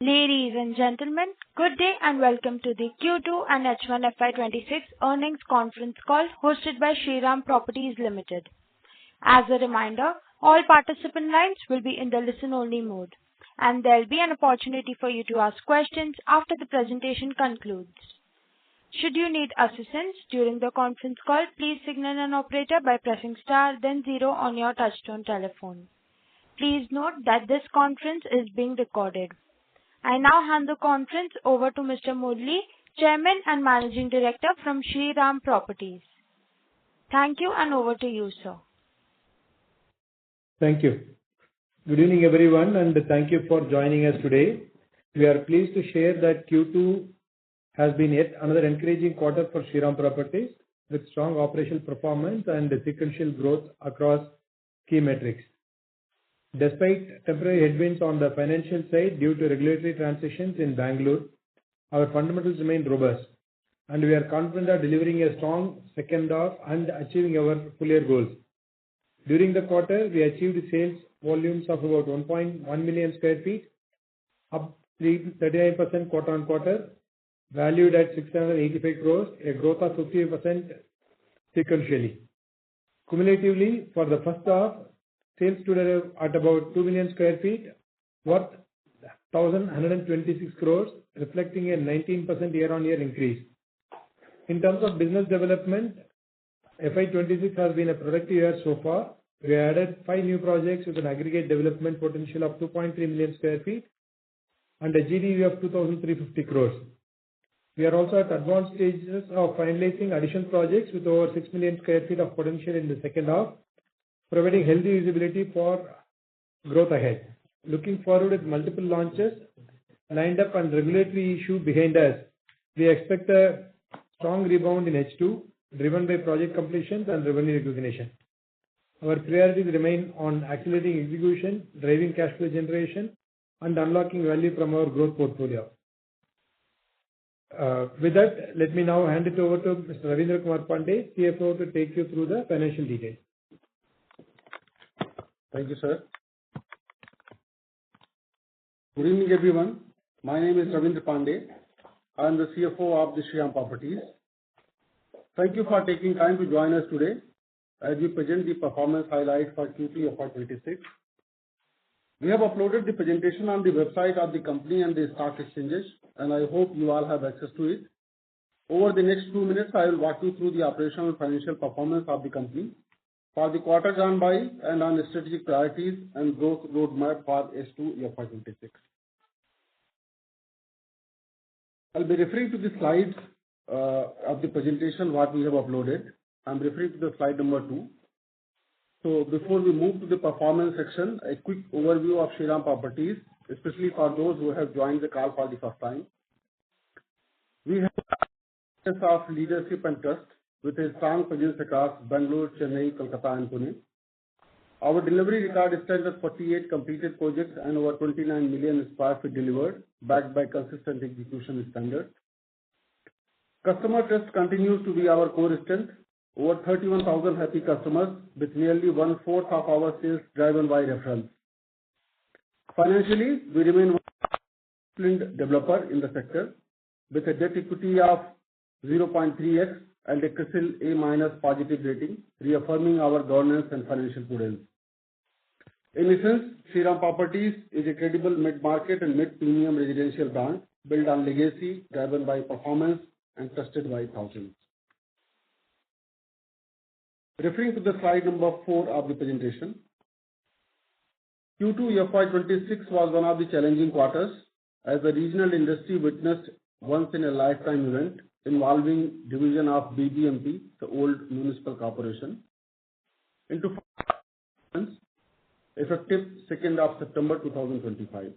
Ladies and gentlemen, good day and welcome to the Q2 and H1 FY26 earnings conference call hosted by Shriram Properties Limited. As a reminder, all participant lines will be in the listen-only mode, and there will be an opportunity for you to ask questions after the presentation concludes. Should you need assistance during the conference call, please signal an operator by pressing star then zero on your touchtone telephone. Please note that this conference is being recorded. I now hand the conference over to Mr. Murli, Chairman and Managing Director from Shriram Properties. Thank you, and over to you, sir. Thank you. Good evening, everyone, and thank you for joining us today. We are pleased to share that Q2 has been yet another encouraging quarter for Shriram Properties, with strong operational performance and sequential growth across key metrics. Despite temporary headwinds on the financial side due to regulatory transitions in Bangalore, our fundamentals remain robust, and we are confident of delivering a strong second half and achieving our full year goals. During the quarter, we achieved sales volumes of about 1.1 million square feet, up 39% quarter on quarter, valued at 685 crores, a growth of 50% sequentially. Cumulatively, for the first half, sales stood at about 2 million square feet, worth 1,126 crores, reflecting a 19% year-on-year increase. In terms of business development, FY26 has been a productive year so far. We added 5 new projects with an aggregate development potential of 2.3 million square feet and a GDV of 2,350 crores. We are also at advanced stages of finalizing additional projects with over 6 million square feet of potential in the second half, providing healthy visibility for growth ahead. Looking forward with multiple launches lined up and regulatory issue behind us, we expect a strong rebound in H2, driven by project completions and revenue recognition. Our priorities remain on accelerating execution, driving cash flow generation, and unlocking value from our growth portfolio. With that, let me now hand it over to Mr. Ravindra Kumar Pandey, CFO, to take you through the financial details. Thank you, sir. Good evening, everyone. My name is Ravindra Pandey. I am the CFO of the Shriram Properties. Thank you for taking time to join us today as we present the performance highlights for Q2 FY26. We have uploaded the presentation on the website of the company and the stock exchanges, and I hope you all have access to it. Over the next 2 minutes, I will walk you through the operational and financial performance of the company for the quarter gone by and on the strategic priorities and growth roadmap for H2 FY26. I'll be referring to the slides of the presentation what we have uploaded. I'm referring to the slide number 2. So before we move to the performance section, a quick overview of Shriram Properties, especially for those who have joined the call for the first time. We have a sense of leadership and trust with a strong presence across Bangalore, Chennai, Kolkata, and Pune. Our delivery record stands at 48 completed projects and over 29 million square feet delivered, backed by consistent execution standards. Customer trust continues to be our core strength. Over 31,000 happy customers, with nearly 1/4 of our sales driven by referrals. Financially, we remain one disciplined developer in the sector, with a debt equity of 0.3x and a CRISIL A- positive rating, reaffirming our governance and financial prudence. In essence, Shriram Properties is a credible mid-market and mid-premium residential brand built on legacy, driven by performance, and trusted by thousands. Referring to the slide number 4 of the presentation, Q2 FY26 was one of the challenging quarters as the regional industry witnessed once-in-a-lifetime event involving division of BBMP, the old municipal corporation, into effective 2nd of September 2025.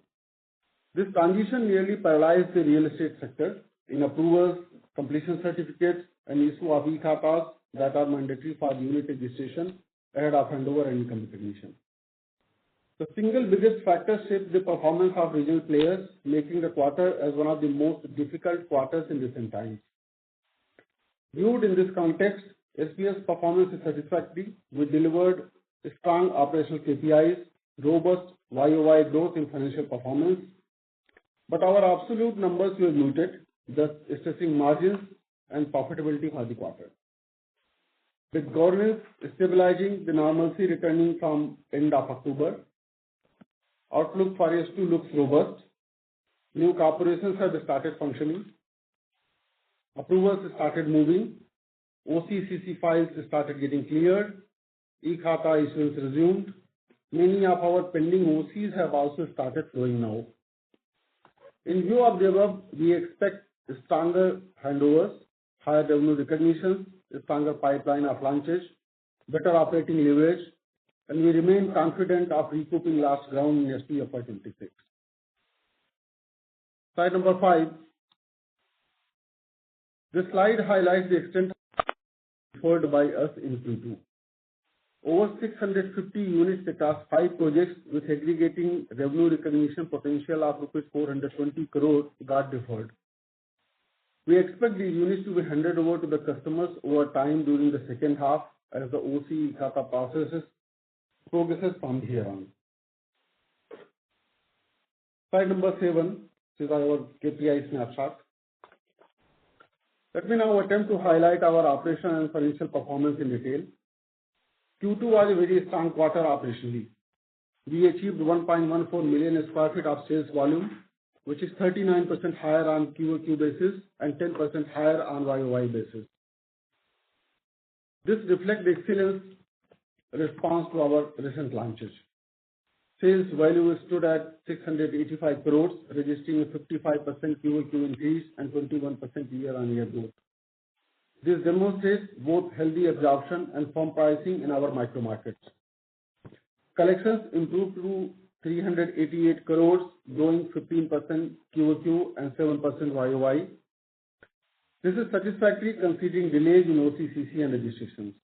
This transition nearly paralyzed the real estate sector in approvals, completion certificates, and issue of e-khatas that are mandatory for unit registration ahead of handover and income recognition. The single biggest factor shaped the performance of regional players, making the quarter as one of the most difficult quarters in recent times. Viewed in this context, SPS performance is satisfactory. We delivered strong operational KPIs, robust YOY growth in financial performance, but our absolute numbers were muted, thus stressing margins and profitability for the quarter. With governance stabilizing, the normalcy returning from end of October, outlook for S2 looks robust. New corporations have started functioning. Approvals started moving. OCCC files started getting cleared. E-Khata issuance resumed. Many of our pending OCs have also started flowing now. In view of the above, we expect stronger handovers, higher revenue recognitions, a stronger pipeline of launches, better operating leverage, and we remain confident of recouping lost ground in S2 FY26. Slide number 5. This slide highlights the extent offered by us in Q2. Over 650 units across 5 projects with aggregating revenue recognition potential of rupees 420 crore got deferred. We expect these units to be handed over to the customers over time during the second half as the OC Khata progresses from here on. Slide number 7 is our KPI snapshot. Let me now attempt to highlight our operational and financial performance in detail. Q2 was a very strong quarter operationally. We achieved 1.14 million square feet of sales volume, which is 39% higher on QoQ basis and 10% higher on YoY basis. This reflects the excellent response to our recent launches. Sales value stood at 685 crores, registering a 55% QoQ increase and 21% year-on-year growth. This demonstrates both healthy absorption and firm pricing in our micro markets. Collections improved to 388 crores, growing 15% QoQ and 7% YoY. This is satisfactory considering delays in OCCC and registrations.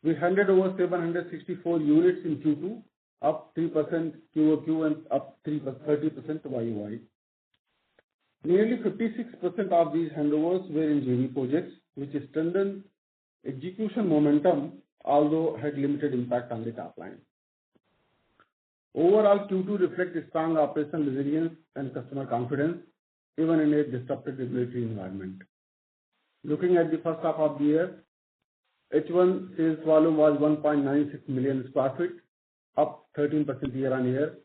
We handed over 764 units in Q2, up 3% QoQ and up 30% YoY. Nearly 56% of these handovers were in JV projects, which strengthened execution momentum, although had limited impact on the top line. Overall, Q2 reflects a strong operational resilience and customer confidence, even in a disrupted regulatory environment. Looking at the first half of the year, H1 sales volume was 1.96 million square feet, up 13% year-on-year,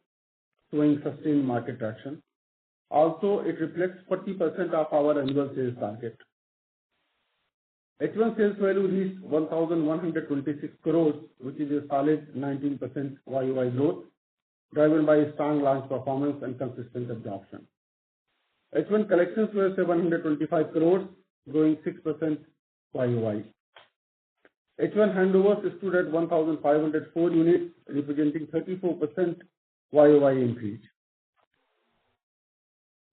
showing sustained market traction. Also, it reflects 40% of our annual sales target. H1 sales value reached 1,126 crores, which is a solid 19% YoY growth, driven by strong launch performance and consistent absorption. H1 collections were 725 crores, growing 6% YoY. H1 handovers stood at 1,504 units, representing 34% YoY increase.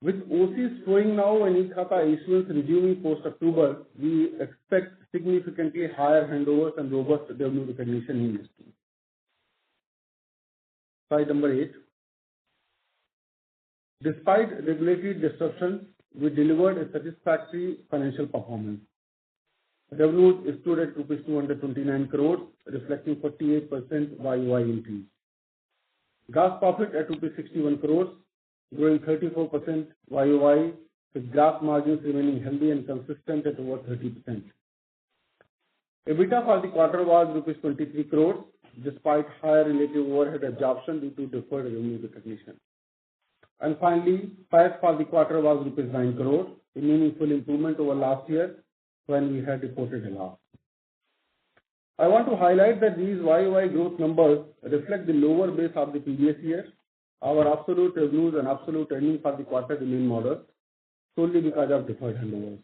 With OCs flowing now and E-Khata issuance resuming post-October, we expect significantly higher handovers and robust revenue recognition in this team. Slide number 8. Despite regulatory disruptions, we delivered a satisfactory financial performance. Revenues stood at rupees 229 crores, reflecting 48% YoY increase. Gross profit at rupees 61 crores, growing 34% YoY, with gross margins remaining healthy and consistent at over 30%. EBITDA for the quarter was rupees 23 crores, despite higher relative overhead absorption due to deferred revenue recognition. And finally, PAT for the quarter was rupees 9 crores, a meaningful improvement over last year when we had reported a loss. I want to highlight that these YoY growth numbers reflect the lower base of the previous year. Our absolute revenues and absolute earnings for the quarter remain modest, solely because of deferred handovers.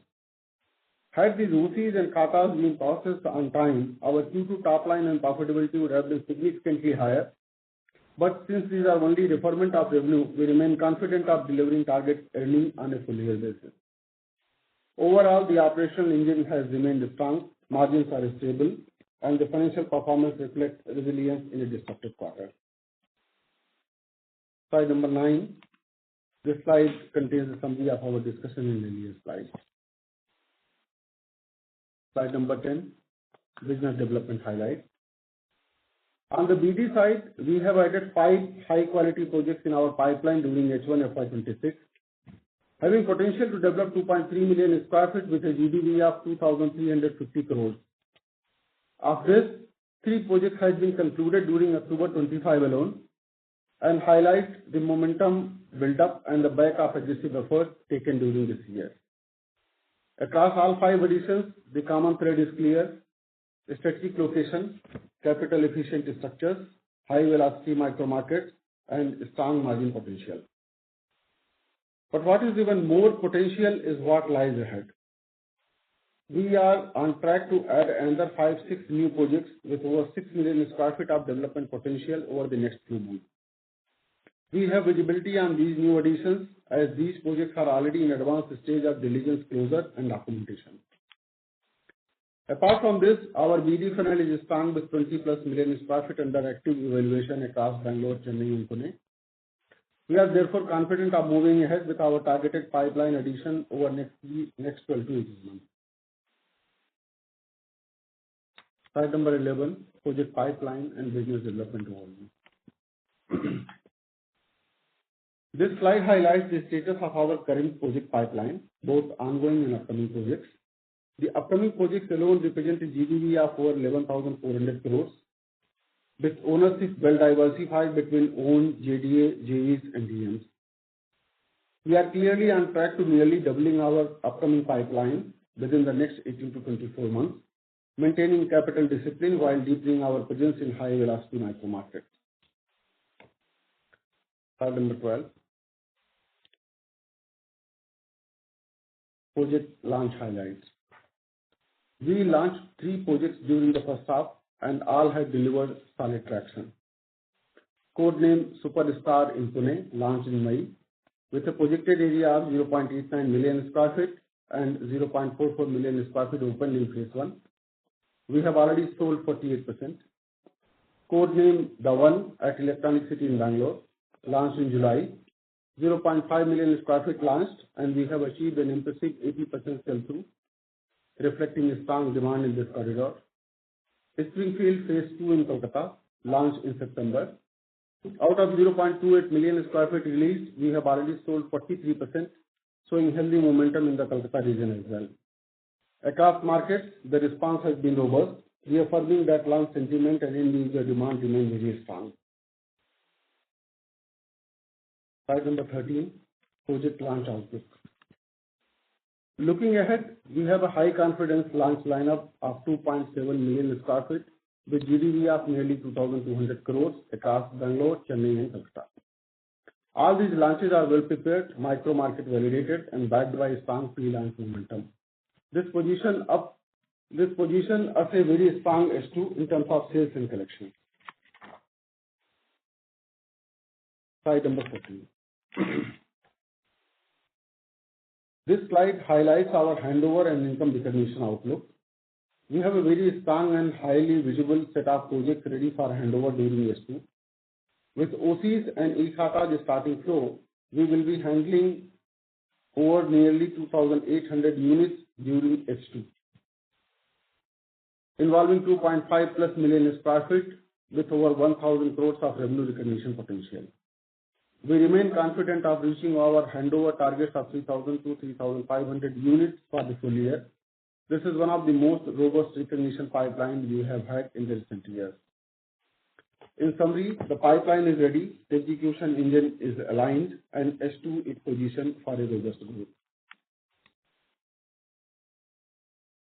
Had these OCs and Khatas been processed on time, our Q2 top line and profitability would have been significantly higher. But since these are only deferment of revenue, we remain confident of delivering target earnings on a full year basis. Overall, the operational engine has remained strong, margins are stable, and the financial performance reflects resilience in a disrupted quarter. Slide number 9. This slide contains a summary of our discussion in earlier slides. Slide number 10, business development highlights. On the BD side, we have added 5 high-quality projects in our pipeline during H1 FY26, having potential to develop 2.3 million sq ft with a GDV of 2,350 crores. Of this, 3 projects have been concluded during October 25 alone and highlight the momentum build-up and the back of aggressive efforts taken during this year. Across all 5 additions, the common thread is clear: strategic location, capital efficient structures, high velocity micro markets, and strong margin potential. But what is even more potential is what lies ahead. We are on track to add another 5-6 new projects with over 6 million sq ft of development potential over the next few months. We have visibility on these new additions as these projects are already in advanced stage of diligence closure and documentation. Apart from this, our BD funnel is strong with 20+ million sq ft under active evaluation across Bangalore, Chennai, and Pune. We are therefore confident of moving ahead with our targeted pipeline addition over next 12 to 18 months. Slide number 11, project pipeline and business development overview. This slide highlights the status of our current project pipeline, both ongoing and upcoming projects. The upcoming projects alone represent a GDV of over 11,400 crores, with ownership well diversified between owned JDA, JVs, and DMs. We are clearly on track to nearly doubling our upcoming pipeline within the next 18 to 24 months, maintaining capital discipline while deepening our presence in high velocity micro markets. Slide number 12. Project launch highlights. We launched 3 projects during the first half and all have delivered solid traction. Codename Superstar in Pune launched in May with a projected area of 0.89 million sq ft and 0.44 million sq ft opened in phase 1. We have already sold 48%. Codename The One at Electronic City in Bangalore launched in July. 0.5 million sq ft launched and we have achieved an impressive 80% sell-through, reflecting a strong demand in this corridor. Springfield Phase 2 in Kolkata launched in September. Out of 0.28 million sq ft released, we have already sold 43%, showing healthy momentum in the Kolkata region as well. Across markets, the response has been robust, reaffirming that launch sentiment and end user demand remain very strong. Slide number 13, project launch outlook. Looking ahead, we have a high confidence launch lineup of 2.7 million sq ft with GDV of nearly 2,200 crores across Bangalore, Chennai, and Kolkata. All these launches are well prepared, micro market validated, and backed by strong pre-launch momentum. This position us a very strong S2 in terms of sales and collection. Slide number 14. This slide highlights our handover and income recognition outlook. We have a very strong and highly visible set of projects ready for handover during S2. With OCs and e-Khata starting flow, we will be handling over nearly 2,800 units during H2, involving 2.5+ million sq ft with over 1,000 crores of revenue recognition potential. We remain confident of reaching our handover targets of 3,000 to 3,500 units for the full year. This is one of the most robust recognition pipelines we have had in the recent years. In summary, the pipeline is ready, the execution engine is aligned, and S2 is positioned for a robust growth.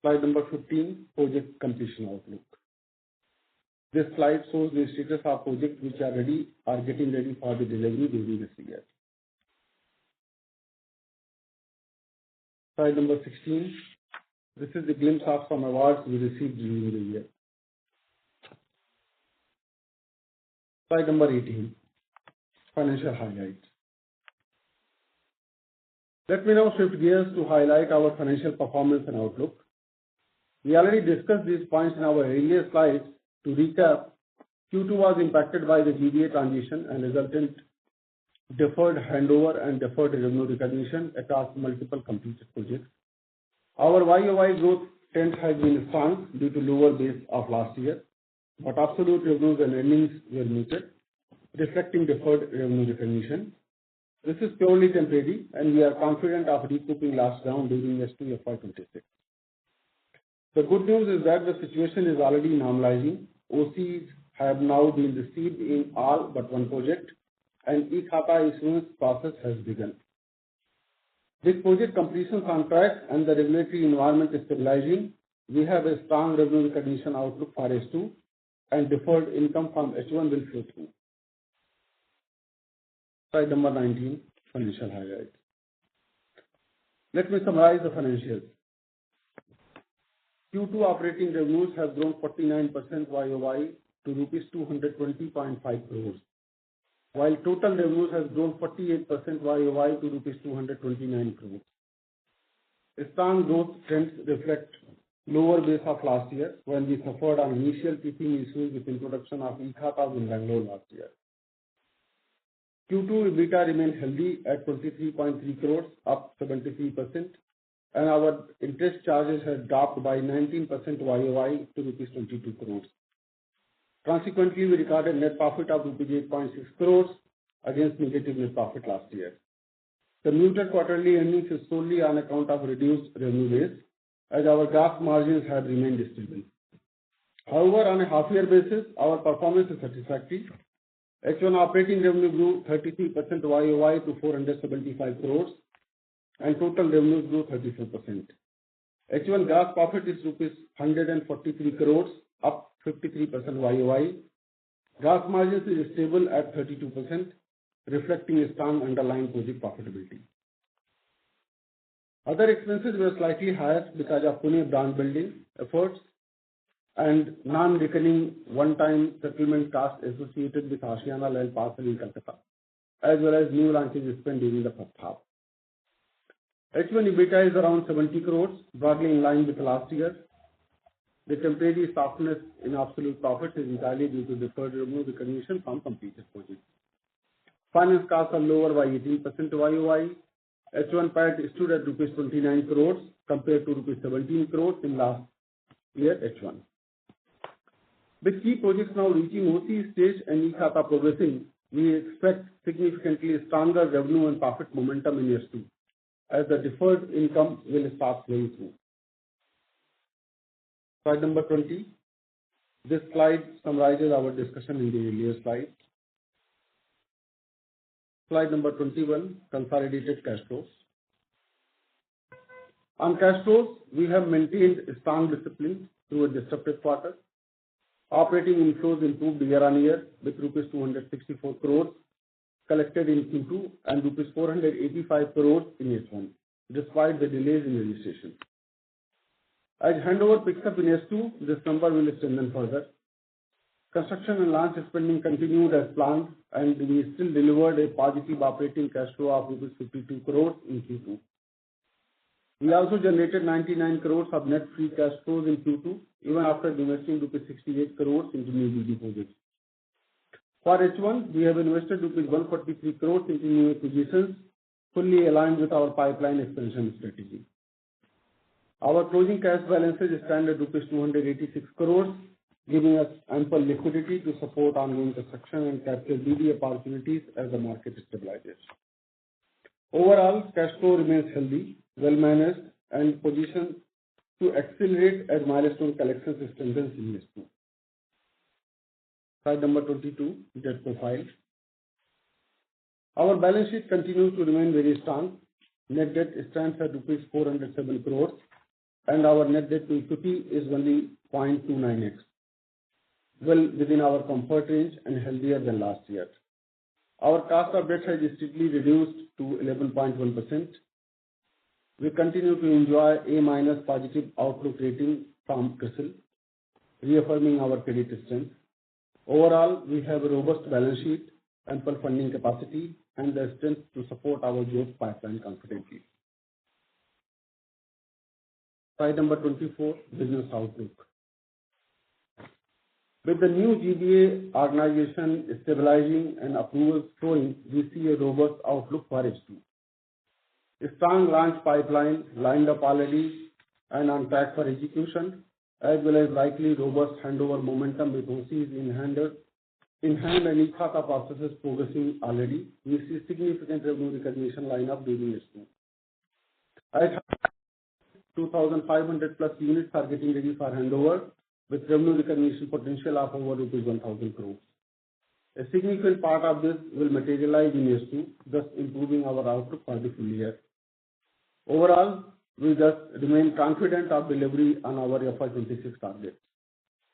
Slide number 15, project completion outlook. This slide shows the status of projects which are ready or getting ready for the delivery during this year. Slide number 16. This is the glimpse of some awards we received during the year. Slide number 18. Financial highlights. Let me now shift gears to highlight our financial performance and outlook. We already discussed these points in our earlier slides. To recap, Q2 was impacted by the GDA transition and resultant deferred handover and deferred revenue recognition across multiple completed projects. Our YOY growth trend has been strong due to lower base of last year. but absolute revenues and earnings were muted, reflecting deferred revenue recognition. This is purely temporary, and we are confident of recouping lost ground during H2 FY26. The good news is that the situation is already normalizing. OCs have now been received in all but one project, and e-Khata issuance process has begun. With project completions on track and the regulatory environment is stabilizing, we have a strong revenue recognition outlook for H2, and deferred income from H1 will flow through. Slide number 19, financial highlights. Let me summarize the financials. Q2 operating revenues have grown 49% YOY to rupees 220.5 crores, while total revenues has grown 48% YOY to rupees 229 crores. Strong growth trends reflect lower base of last year when we suffered on initial teething issues with introduction of e-Khata in Bangalore last year. Q2 EBITDA remained healthy at 23.3 crores, up 73%, and our interest charges have dropped by 19% YOY to rupees 22 crores. Consequently, we recorded net profit of rupees 8.6 crores against negative net profit last year. The muted quarterly earnings is solely on account of reduced revenue base, as our gross margins have remained stable. However, on a half-year basis, our performance is satisfactory. H1 operating revenue grew 33% YOY to 475 crores, and total revenues grew 34%. H1 gross profit is rupees 143 crores, up 53% YOY. Gross margins is stable at 32%, reflecting a strong underlying project profitability. Other expenses were slightly higher because of Pune brand building efforts and non-recurring one-time settlement costs associated with Ashiana Land Parcel in Kolkata, as well as new launches spent during the first half. H1 EBITDA is around 70 crores, broadly in line with last year. The temporary softness in absolute profits is entirely due to deferred revenue recognition from completed projects. Finance costs are lower by 18% YOY. H1 PAT stood at rupees 29 crores compared to rupees 17 crores in last year H1. With key projects now reaching OC stage and e-Khata progressing, we expect significantly stronger revenue and profit momentum in H2, as the deferred income will start flowing through. Slide number 20. This slide summarizes our discussion in the earlier slide. Slide number 21, consolidated cash flows. On cash flows, we have maintained strong discipline through a disrupted quarter. Operating inflows improved year-on-year with rupees 264 crores collected in Q2 and rupees 485 crores in H1, despite the delays in registration. As handover picks up in H2, this number will strengthen further. Construction and launch spending continued as planned, and we still delivered a positive operating cash flow of rupees 52 crores in Q2. We also generated 99 crores of net free cash flows in Q2, even after investing rupees 68 crores into new BD projects. For H1, we have invested rupees 143 crores into new acquisitions, fully aligned with our pipeline expansion strategy. Our closing cash balances stand at rupees 286 crores, giving us ample liquidity to support ongoing construction and capture BD opportunities as the market stabilizes. Overall, cash flow remains healthy, well managed, and positioned to accelerate as milestone collections strengthens in H2. Slide number 22, debt profile. Our balance sheet continues to remain very strong. Net debt stands at rupees 407 crores, and our net debt to equity is only 0.29x, well within our comfort range and healthier than last year. Our cost of debt has steadily reduced to 11.1%. We continue to enjoy A- positive outlook rating from CRISIL, reaffirming our credit strength. Overall, we have a robust balance sheet, ample funding capacity, and the strength to support our growth pipeline confidently. Slide number 24, business outlook. With the new GBA organization stabilizing and approvals flowing, we see a robust outlook for H2. A strong launch pipeline lined up already and on track for execution, as well as likely robust handover momentum with OCs in hand and e-Khata processes progressing already, we see significant revenue recognition lineup during H2. At 2,500+ units are getting ready for handover, with revenue recognition potential of over rupees 1,000 crores. A significant part of this will materialize in H2, thus improving our outlook for the full year. Overall, we thus remain confident of delivery on our FY26 targets.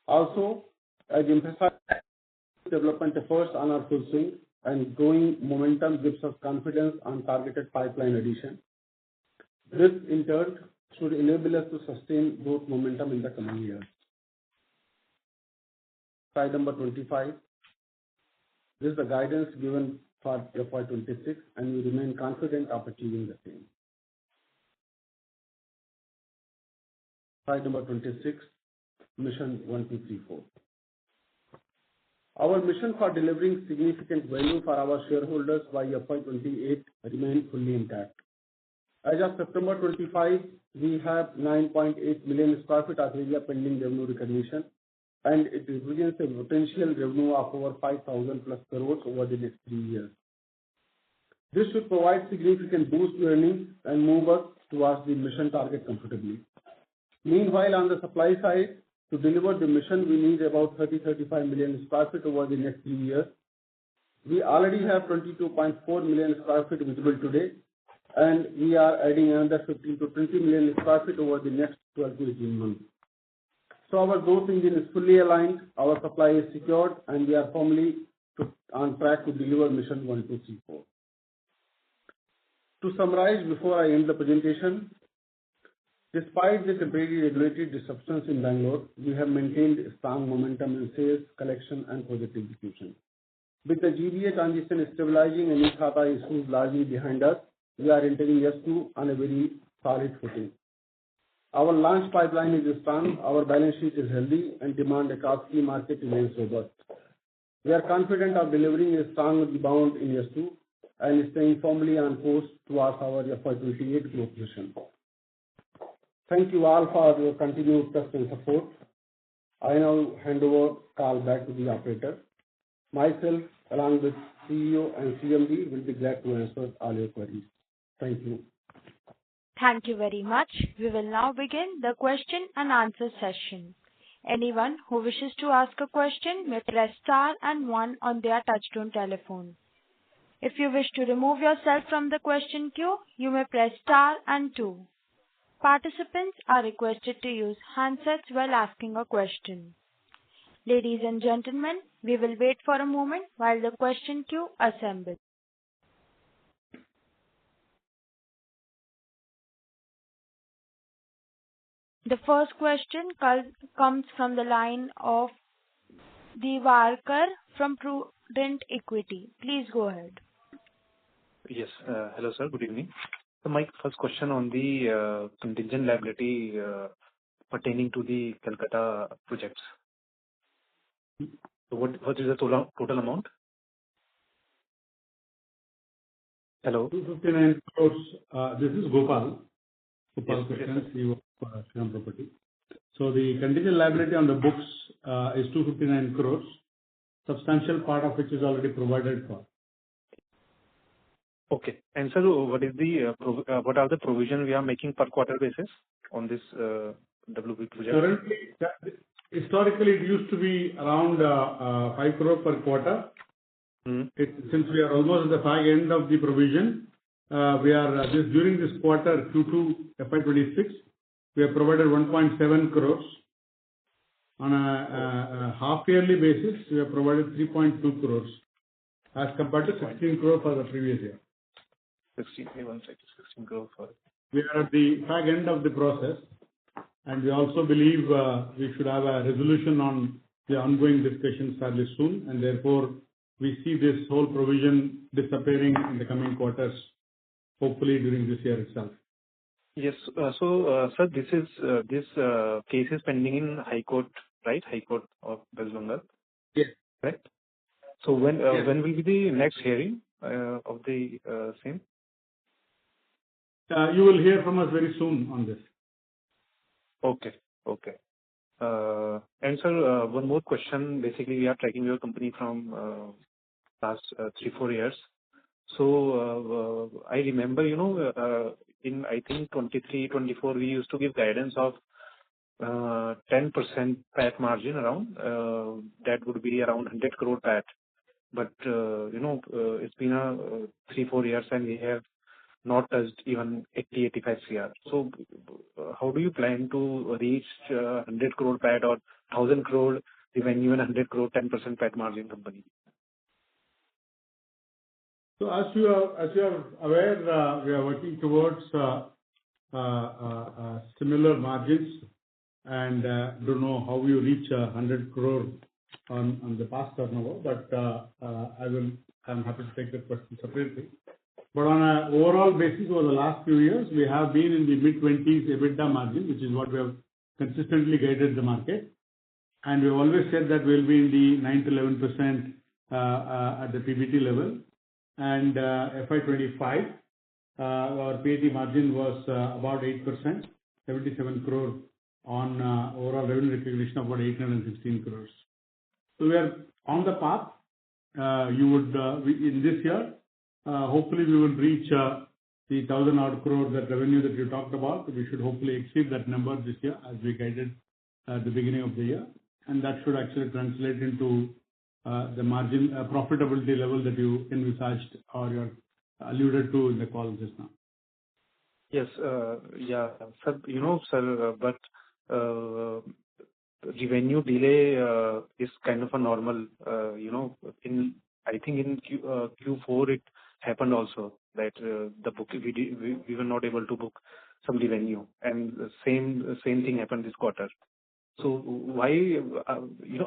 Also, as emphasized, development efforts on our full swing and growing momentum gives us confidence on targeted pipeline addition. This, in turn, should enable us to sustain growth momentum in the coming years. Slide number 25. This is the guidance given for FY26, and we remain confident of achieving the same. Slide number 26, Mission 1234. Our mission for delivering significant value for our shareholders by FY28 remains fully intact. As of September 25, we have 9.8 million square feet of area pending revenue recognition, and it represents a potential revenue of over 5,000+ crores over the next 3 years. This should provide significant boost to earnings and move us towards the mission target comfortably. Meanwhile, on the supply side, to deliver the mission, we need about 30-35 million square feet over the next 3 years. We already have 22.4 million square feet visible today, and we are adding another 15-20 million square feet over the next 12 to 18 months. So our growth engine is fully aligned, our supply is secured, and we are firmly on track to deliver mission 1234. To summarize before I end the presentation, despite the temporary regulatory disruptions in Bangalore, we have maintained strong momentum in sales, collection, and project execution. With the GBA transition stabilizing and e-Khata issues largely behind us, we are entering S2 on a very solid footing. Our launch pipeline is strong, our balance sheet is healthy, and demand across key market remains robust. We are confident of delivering a strong rebound in S2 and staying firmly on course towards our FY28 growth mission. Thank you all for your continued trust and support. I now hand over call back to the operator. Myself, along with CEO and CMD, will be glad to answer all your queries. Thank you. Thank you very much. We will now begin the question and answer session. Anyone who wishes to ask a question may press star and 1 on their touchtone telephone. If you wish to remove yourself from the question queue, you may press star and 2. Participants are requested to use handsets while asking a question. Ladies and gentlemen, we will wait for a moment while the question queue assembles. The first question comes from the line of Divarkar from Prudent Equity. Please go ahead. Yes. Hello, sir. Good evening. So my first question on the contingent liability pertaining to the Calcutta projects. So what is the total amount? Hello. 259 crores. This is Gopal. Yes, CEO of Shriram Property. So the contingent liability on the books is 259 crores, substantial part of which is already provided for. Okay. And sir, what are the provision we are making per quarter basis on this WP project? Currently, historically, it used to be around 5 crore per quarter. Since we are almost at the fag end of the provision, we are during this quarter Q2 FY26, we have provided 1.7 crores. On a half-yearly basis, we have provided 3.2 crores as compared to 16 crore for the previous year. 16 crore for. We are at the fag end of the process, and we also believe we should have a resolution on the ongoing discussions fairly soon, and therefore we see this whole provision disappearing in the coming quarters, hopefully during this year itself. Yes. So, sir, this case is pending in High Court, right? High Court of West Bengal. Yes. Right. So when will be the next hearing of the same? You will hear from us very soon on this. Okay. Okay. And sir, one more question. Basically, we are tracking your company from last 3-4 years. So I remember, in I think 23-24, we used to give guidance of 10% PAT margin around. That would be around 100 crore PAT. But it's been 3-4 years, and we have not touched even 80-85 CR. So how do you plan to reach 100 crore PAT or 1,000 crore revenue and 100 crore 10% PAT margin company? So as you are aware, we are working towards similar margins, and don't know how you reach 100 crore on the past turnover, but I'm happy to take that question separately. But on an overall basis, over the last few years, we have been in the mid-20s EBITDA margin, which is what we have consistently guided the market. And we've always said that we'll be in the 9-11% at the PBT level. And FY25, our PAT margin was about 8%, 77 crore on overall revenue recognition of about 816 crores. So we are on the path. In this year, hopefully we will reach the 1,000 odd crore, that revenue that you talked about. We should hopefully exceed that number this year as we guided at the beginning of the year. And that should actually translate into the margin profitability level that you envisaged or you alluded to in the call just now. Yes, yeah, sir, sir, but revenue delay is kind of a normal, I think in Q4 it happened also that we were not able to book some revenue, and the same thing happened this quarter. So why,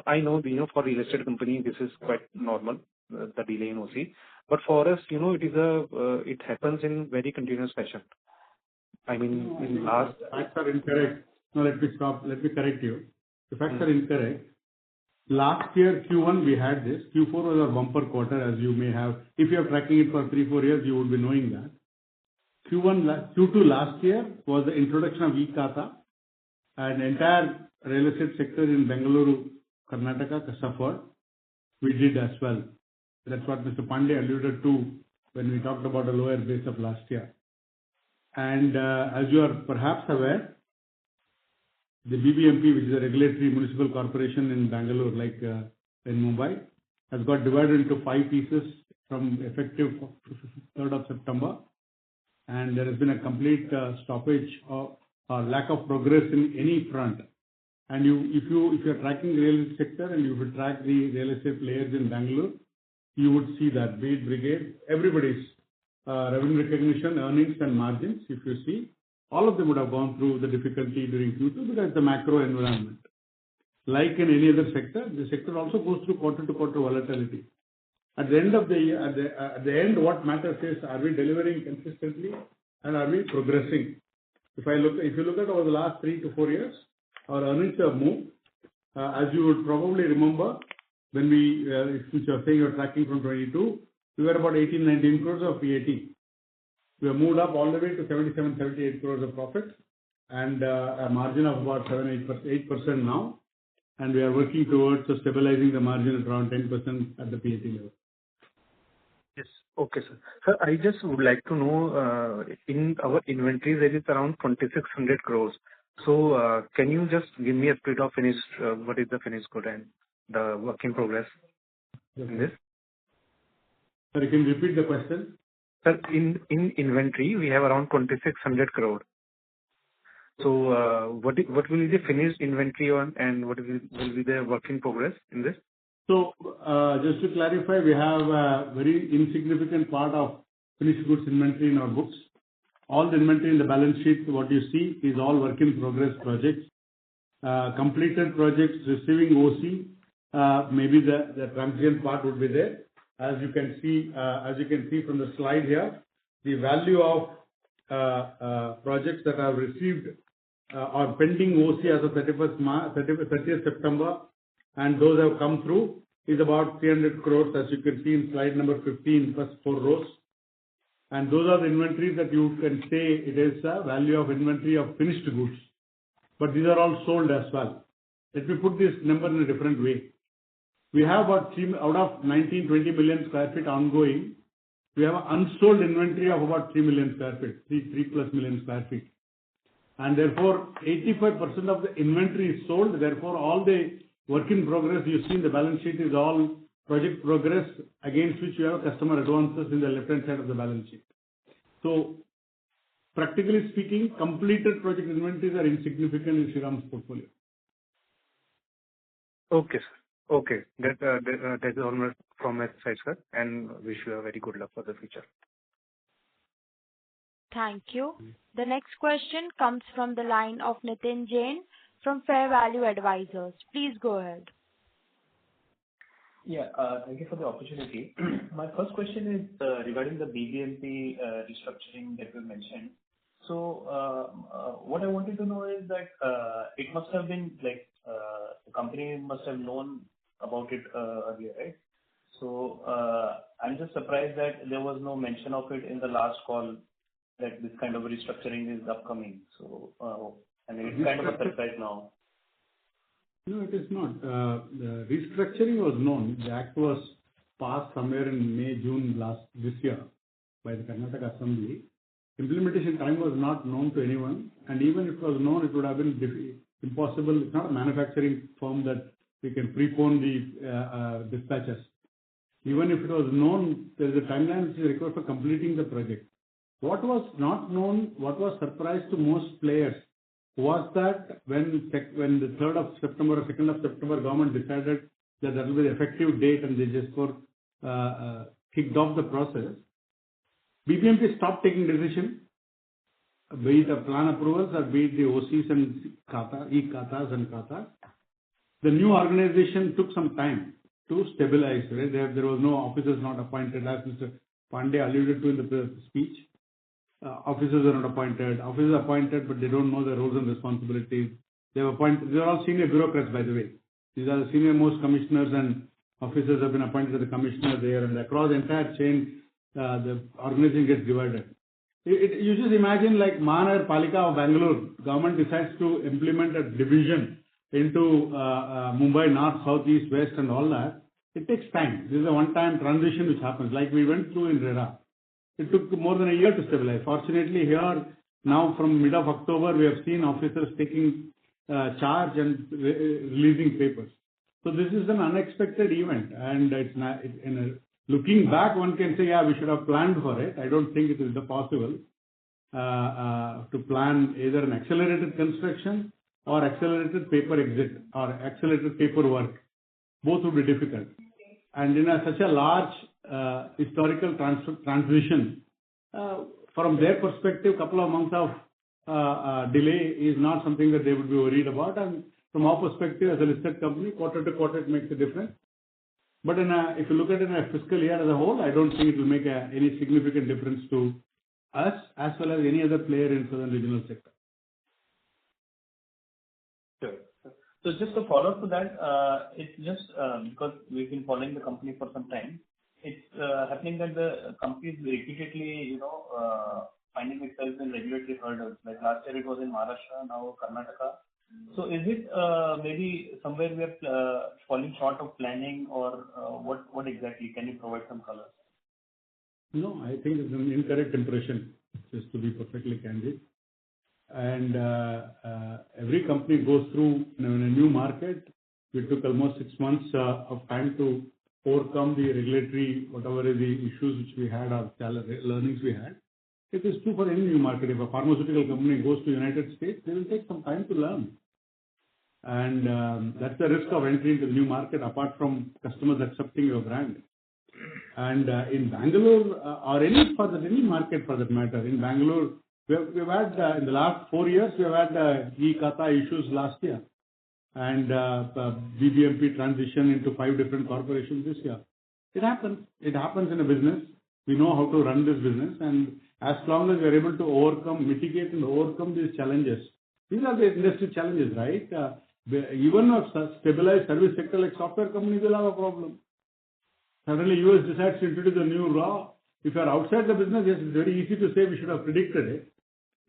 I know, for real estate company, this is quite normal, the delay in OC. But for us, it happens in very continuous fashion. I mean, in last... Facts are incorrect. No, let me correct you. The facts are incorrect. Last year, Q1, we had this. Q4 was a bumper quarter, as you may have. If you are tracking it for 3-4 years, you would be knowing that. Q2 last year was the introduction of e-Khata, and entire real estate sector in Bengaluru, Karnataka suffered. We did as well. That's what Mr. Pandey alluded to when we talked about a lower base of last year. And as you are perhaps aware, the BBMP, which is a regulatory municipal corporation in Bangalore, like in Mumbai, has got divided into 5 pieces from effective 3rd of September. And there has been a complete stoppage or lack of progress in any front. And if you're tracking the real estate sector and you would track the real estate players in Bangalore, you would see that Be it Brigade, everybody's revenue recognition, earnings and margins, if you see, all of them would have gone through the difficulty during Q2 because the macro environment. Like in any other sector, the sector also goes through quarter-to-quarter volatility. At the end of the year, at the end, what matters is, are we delivering consistently and are we progressing? If you look at over the last 3 to 4 years, our earnings have moved. As you would probably remember, when if you are saying you're tracking from 22, we were about 18-19 crores of PAT. We have moved up all the way to 77-78 crores of profit and a margin of about 8% now. And we are working towards stabilizing the margin at around 10% at the PAT level. Yes. Okay, sir. Sir, I just would like to know, in our inventory, there is around 2,600 crores. So can you just give me a split of finished, what is the finished good and the work in progress in this? Sir, you can repeat the question? Sir, in inventory, we have around 2,600 crore. So what will be the finished inventory on, and what will be the work in progress in this? So just to clarify, we have a very insignificant part of finished goods inventory in our books. All the inventory in the balance sheet, what you see is all work in progress projects. Completed projects receiving OC, maybe the transient part would be there. As you can see from the slide here, the value of projects that have received or pending OC as of 30th September, and those have come through, is about 300 crores, as you can see in slide number 15, first 4 rows. And those are the inventories that you can say it is a value of inventory of finished goods. But these are all sold as well. Let me put this number in a different way. We have about out of 19-20 million square feet ongoing, we have an unsold inventory of about 3 million square feet, 3+ million square feet. And therefore, 85% of the inventory is sold. Therefore, all the work in progress you see in the balance sheet is all project progress against which you have customer advances in the left-hand side of the balance sheet. So, practically speaking, completed project inventories are insignificant in Shriram's portfolio. Okay, sir. Okay. That is all from my side, sir, and wish you a very good luck for the future. Thank you. The next question comes from the line of Nitin Jain from Fair Value Advisors. Please go ahead. Yeah, thank you for the opportunity. My first question is regarding the BBMP restructuring that you mentioned. So, what I wanted to know is that it must have been like the company must have known about it earlier, right? So, I'm just surprised that there was no mention of it in the last call that this kind of restructuring is upcoming. So, I mean, it's kind of a surprise now. No, it is not. The restructuring was known. The act was passed somewhere in May, June this year by the Karnataka Assembly. Implementation time was not known to anyone, and even if it was known, it would have been impossible. It's not a manufacturing firm that we can prepone the dispatches. Even if it was known, there is a timeline which is required for completing the project. What was not known, what was surprise to most players, was that when the 3rd of September or 2nd of September government decided that will be the effective date and they just kicked off the process, BBMP stopped taking decision, be it the plan approvals or be it the OCs and e-Khatas and Khatas. The new organization took some time to stabilize. Right? There was no officers not appointed, as Mr. Pandey alluded to in the speech. Officers are not appointed. Officers are appointed, but they don't know their roles and responsibilities. They are all senior bureaucrats, by the way. These are the senior most commissioners and officers have been appointed to the commissioner there, and across the entire chain, the organization gets divided. You just imagine like Mahanagar Palika of Bangalore, government decides to implement a division into Mumbai North, South, East, West and all that. It takes time. This is a one-time transition which happens, like we went through in RERA. It took more than a year to stabilize. Fortunately, here, now from mid of October, we have seen officers taking charge and releasing papers. So this is an unexpected event, and it's not, looking back, one can say, yeah, we should have planned for it. I don't think it is possible to plan either an accelerated construction or accelerated paper exit or accelerated paperwork. Both would be difficult. And in such a large historical transition, from their perspective, couple of months of delay is not something that they would be worried about. And from our perspective, as a listed company, quarter to quarter, it makes a difference. But if you look at it in a fiscal year as a whole, I don't think it will make any significant difference to us as well as any other player in southern regional sector. Sure. So just to follow up to that, it's just because we've been following the company for some time. It's happening that the company is repeatedly, finding itself in regulatory hurdles. Like last year it was in Maharashtra, now Karnataka. So is it maybe somewhere we are falling short of planning, or what exactly? Can you provide some color? No, I think it's an incorrect impression, just to be perfectly candid. And every company goes through in a new market. We took almost 6 months of time to overcome the regulatory, whatever is the issues which we had or learnings we had. It is true for any new market. If a pharmaceutical company goes to United States, they will take some time to learn. And that's the risk of entry into the new market, apart from customers accepting your brand. And in Bangalore, or any market for that matter, in Bangalore, we've had, in the last 4 years, we've had e-Khata issues last year. And BBMP transition into 5 different corporations this year. It happens. It happens in a business. We know how to run this business, and as long as we are able to mitigate and overcome these challenges, these are the industry challenges, right? Even a stabilized service sector like software companies will have a problem. Suddenly US decides to introduce a new law. If you are outside the business, yes, it's very easy to say we should have predicted it.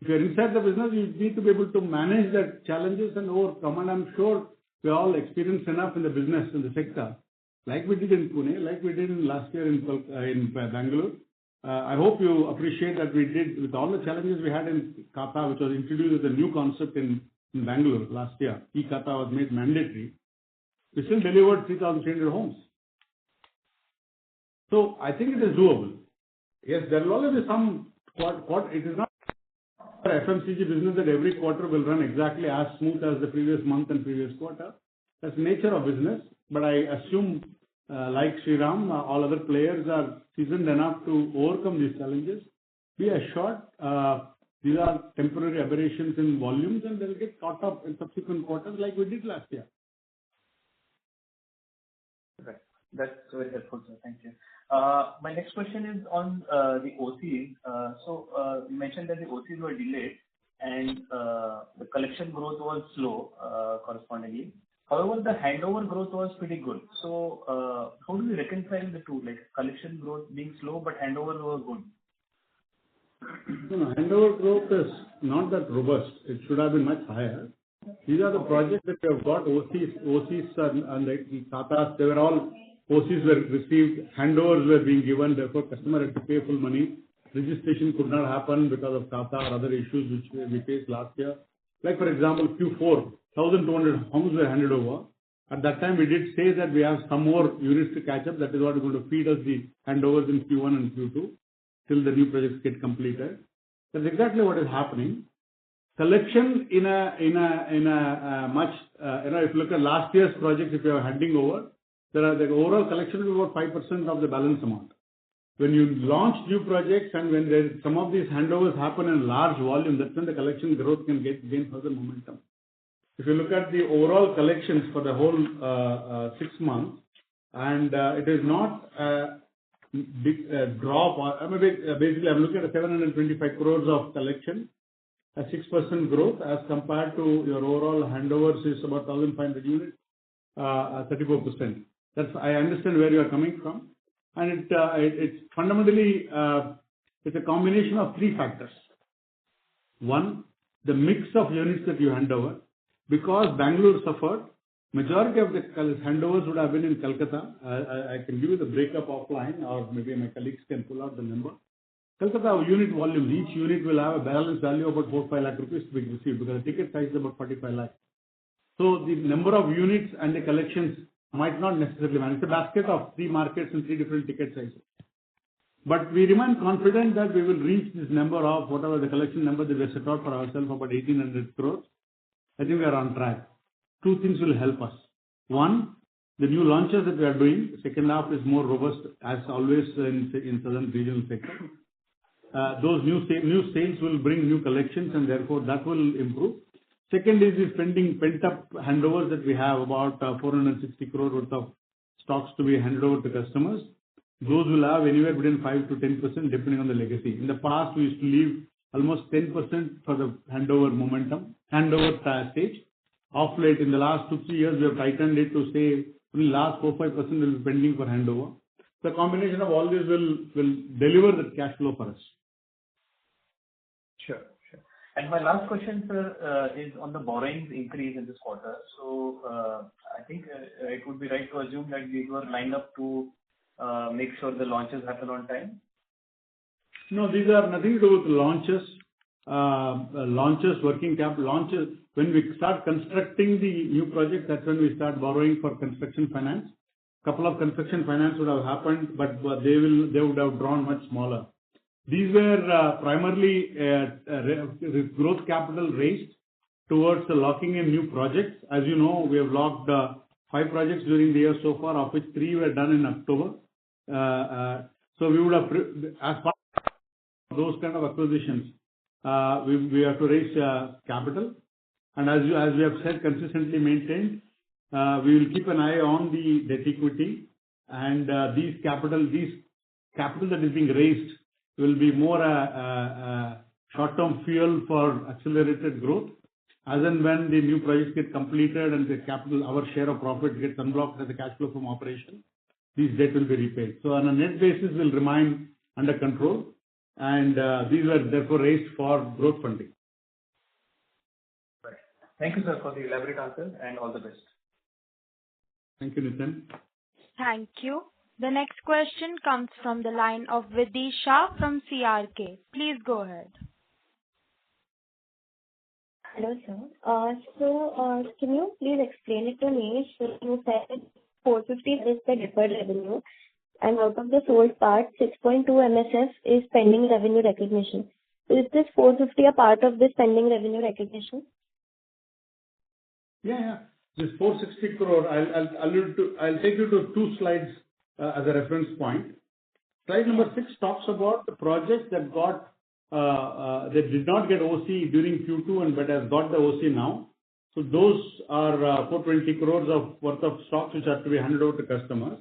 If you are inside the business, you need to be able to manage the challenges and overcome. And I'm sure We all experienced enough in the business, in the sector, like we did in Pune, like we did in last year in Bangalore. I hope you appreciate that we did, with all the challenges we had in Kata, which was introduced as a new concept in Bangalore last year. E-Kata was made mandatory. We still delivered 3,300 homes. So I think it is doable. Yes, there will always be some quarter. It is not FMCG business that every quarter will run exactly as smooth as the previous month and previous quarter. That's the nature of business. But I assume, like Shriram, all other players are seasoned enough to overcome these challenges. Be assured, these are temporary aberrations in volumes, and they'll get caught up in subsequent quarters like we did last year. Right. That's very helpful, sir. Thank you. My next question is on the OCs. So you mentioned that the OCs were delayed and the collection growth was slow correspondingly. However, the handover growth was pretty good. So how do we reconcile the two, like collection growth being slow but handover was good? No, handover growth is not that robust. It should have been much higher. These are the projects that we have got OCs and the Tatas, they were all OCs were received, handovers were being given, therefore customer had to pay full money. Registration could not happen because of Tata or other issues which we faced last year. Like for example, Q4, 1,200 homes were handed over. At that time, we did say that we have some more units to catch up. That is what is going to feed us the handovers in Q1 and Q2 till the new projects get completed. That's exactly what is happening. Collection in a much, if you look at last year's projects, if you are handing over, the overall collection will be about 5% of the balance amount. When you launch new projects and when some of these handovers happen in large volume, that's when the collection growth can gain further momentum. If you look at the overall collections for the whole 6 months, and it is not a big drop, or basically I'm looking at 725 crores of collection, a 6% growth as compared to your overall handovers is about 1,500 units, 34%. I understand where you are coming from, and it's fundamentally it's a combination of 3 factors. One, the mix of units that you hand over. Because Bangalore suffered, majority of the handovers would have been in Calcutta. I can give you the breakup offline, or maybe my colleagues can pull out the number. Calcutta unit volumes, each unit will have a balance value of about 4-5 lakh rupees to be received because the ticket size is about 45 lakhs. So the number of units and the collections might not necessarily match. It's a basket of 3 markets and 3 different ticket sizes. But we remain confident that we will reach this number of whatever the collection number that we set out for ourselves, about 1,800 crores. I think we are on track. 2 things will help us. One, the new launches that we are doing, second half is more robust as always in southern regional sector. Those new sales will bring new collections and therefore that will improve. Second is the pent-up handovers that we have, about 460 crore worth of stocks to be handed over to customers. Those will have anywhere between 5 to 10% depending on the legacy. In the past, we used to leave almost 10% for the handover stage. Of late, in the last 2-3 years, we have tightened it to say only last 4-5% will be pending for handover. The combination of all this will deliver the cash flow for us. Sure. And my last question, sir, is on the borrowings increase in this quarter. So I think it would be right to assume that these were lined up to make sure the launches happen on time. No, these are nothing to do with launches. Working capital launches. When we start constructing the new project, that's when we start borrowing for construction finance. Couple of construction finance would have happened, but they would have drawn much smaller. These were primarily growth capital raised towards locking in new projects. As you know, we have locked 5 projects during the year so far, of which 3 were done in October. So we would have, as part of those kind of acquisitions, we have to raise capital. And as we have said, consistently maintained, we will keep an eye on the debt equity, and these capital that is being raised will be more short-term fuel for accelerated growth. As and when the new projects get completed and the capital, our share of profit gets unblocked as a cash flow from operation, these debt will be repaid. So on a net basis, will remain under control, and these were therefore raised for growth funding. Right. Thank you, sir, for the elaborate answer, and all the best. Thank you, Nitin. Thank you. The next question comes from the line of Vidisha from CRK. Please go ahead. Hello, sir. Can you please explain it to me? So you said 450 is the deferred revenue, and out of the sold part, 6.2 MSF is pending revenue recognition. Is this 450 a part of this pending revenue recognition? Yeah. This 460 crore, I'll take you to two slides as a reference point. Slide number 6 talks about the projects that that did not get OC during Q2 but has got the OC now. So those are 420 crores worth of stocks which have to be handed over to customers.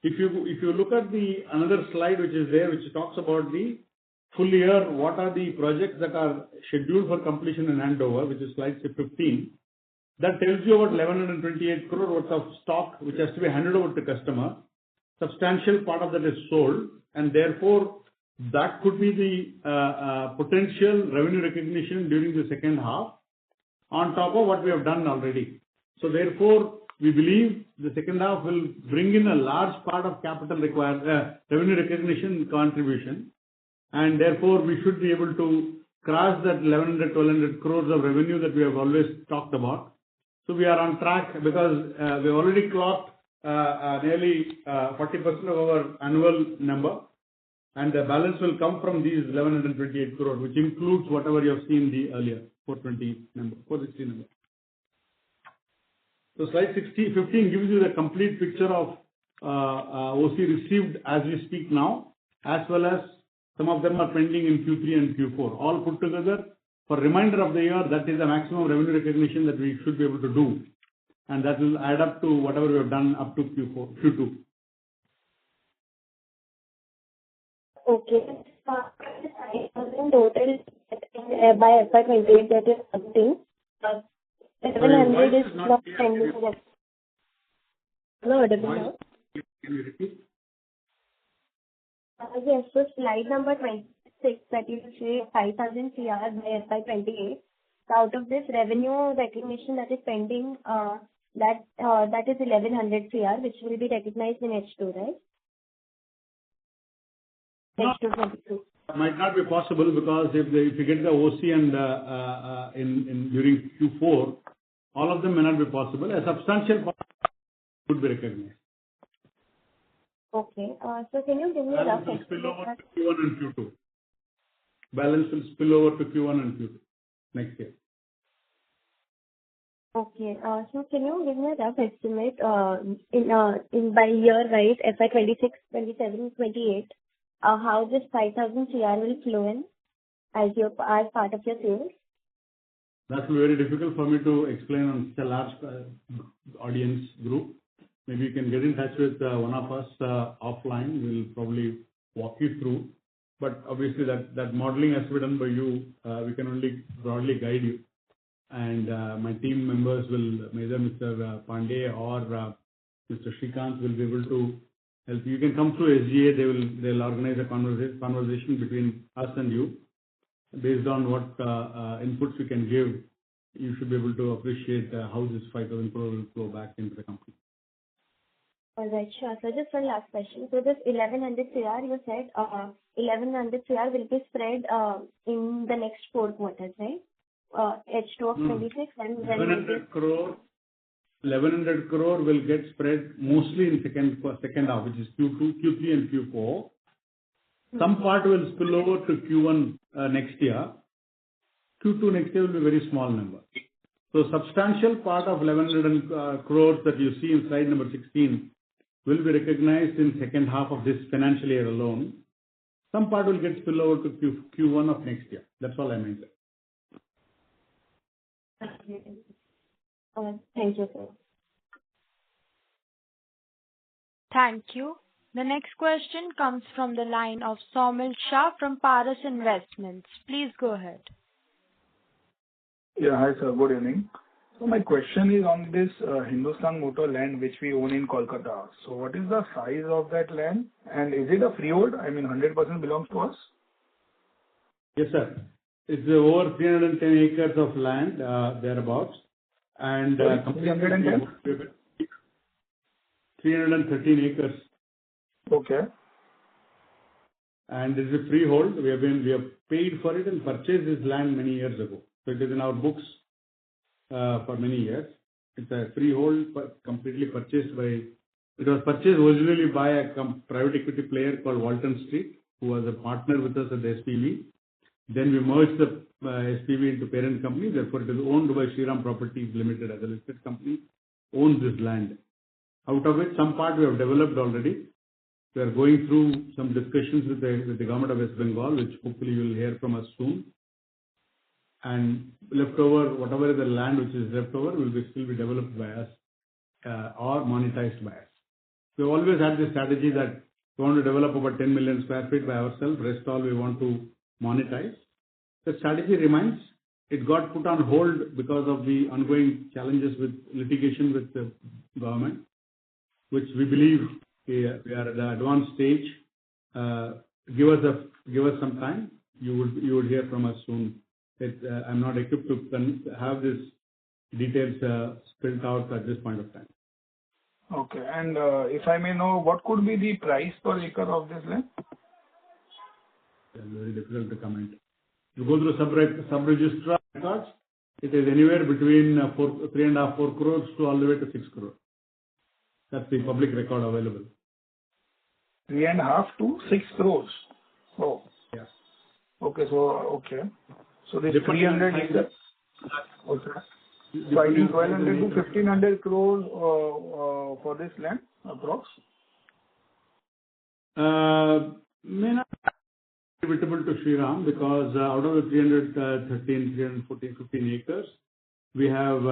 If you look at another slide which is there, which talks about the full year, what are the projects that are scheduled for completion and handover, which is slide 15. That tells you about 1,128 crore worth of stock which has to be handed over to customer. Substantial part of that is sold, and therefore that could be the potential revenue recognition during the second half on top of what we have done already. So therefore, we believe the second half will bring in a large part of capital revenue recognition contribution, and therefore we should be able to cross that 1,100-1,200 crores of revenue that we have always talked about. So we are on track because we already clocked nearly 40% of our annual number, and the balance will come from these 1,128 crore, which includes whatever you have seen the earlier 460 number. So slide 15 gives you the complete picture of OC received as we speak now, as well as some of them are pending in Q3 and Q4. All put together, for remainder of the year, that is the maximum revenue recognition that we should be able to do, and that will add up to whatever we have done up to Q2. Okay. Total by FY28 that is something. 700 is not pending. No, audible now. Can you repeat? Yes, so slide number 26 that you say 5,000 CR by FY28. So out of this revenue recognition that is pending, that is 1,100 CR, which will be recognized in H2, right? H2 22. Might not be possible because if you get the OC and during Q4, all of them may not be possible. A substantial part would be recognized. Okay. So can you give me a rough estimate? Spill over to Q1 and Q2. Balance will spill over to Q1 and Q2 next year. Okay. So can you give me a rough estimate in by year, right? FY26, 27, 28. How this 5,000 CR will flow in as part of your sales? That will be very difficult for me to explain on such a large audience group. Maybe you can get in touch with one of us offline. We'll probably walk you through. But obviously that modeling has to be done by you. We can only broadly guide you. And my team members will, either Mr. Pandey or Mr. Shrikant will be able to help you. You can come through SGA. They'll organize a conversation between us and you. Based on what inputs we can give, you should be able to appreciate how this 5,000 crore will flow back into the company. All right, sure. So just one last question. So this 1,100 CR, you said 1,100 CR will be spread in the next 4 quarters, right? H2 of 26 and then 1,100 crore will get spread mostly in second half, which is Q2, Q3 and Q4. Some part will spill over to Q1 next year. Q2 next year will be a very small number. So substantial part of 1,100 crores that you see in slide number 16 will be recognized in second half of this financial year alone. Some part will get spill over to Q1 of next year. That's all I meant. Thank you, sir. Thank you. The next question comes from the line of Saumil Shah from Paras Investments. Please go ahead. Yeah, hi sir, good evening. So my question is on this Hindustan Motor land which we own in Kolkata. So what is the size of that land and is it a freehold? I mean 100% belongs to us? Yes sir. It's over 310 acres of land thereabouts. And 310? 313 acres. Okay. And this is a freehold. We have paid for it and purchased this land many years ago. So it is in our books for many years. It's a freehold, completely purchased by. It was purchased originally by a private equity player called Walton Street, who was a partner with us at the SPV. Then we merged the SPV into parent company. Therefore, it is owned by Shriram Properties Limited as a listed company, owns this land. Out of which some part we have developed already. We are going through some discussions with the government of West Bengal, which hopefully you will hear from us soon. And leftover, whatever is the land which is left over, will still be developed by us or monetized by us. We always had this strategy that we want to develop about 10 million square feet by ourselves. Rest all we want to monetize. The strategy remains. It got put on hold because of the ongoing challenges with litigation with the government, which we believe we are at the advanced stage. Give us some time. You would hear from us soon. I'm not equipped to have these details spelled out at this point of time. Okay. And if I may know, what could be the price per acre of this land? It's very difficult to comment. You go through sub-registrar records, it is anywhere between 3.5-4 crores to all the way to 6 crores. That's the public record available. 3.5 to 6 crores. Oh. Yes. Okay. So this 300 acres. Okay. So I think 1,200 to 1,500 crores for this land, approx. May not be attributable to Shriram because out of the 315 acres, we have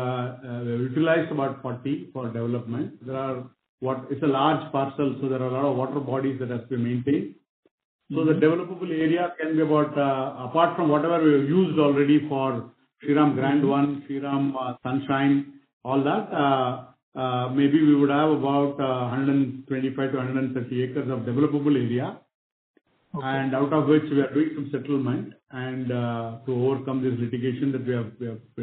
utilized about 40 for development. It's a large parcel, so there are a lot of water bodies that have to be maintained. So the developable area can be about, apart from whatever we have used already for Shriram Grand 1, Shriram Sunshine, all that, maybe we would have about 125 to 130 acres of developable area. Okay. And out of which we are doing some settlement and to overcome this litigation that we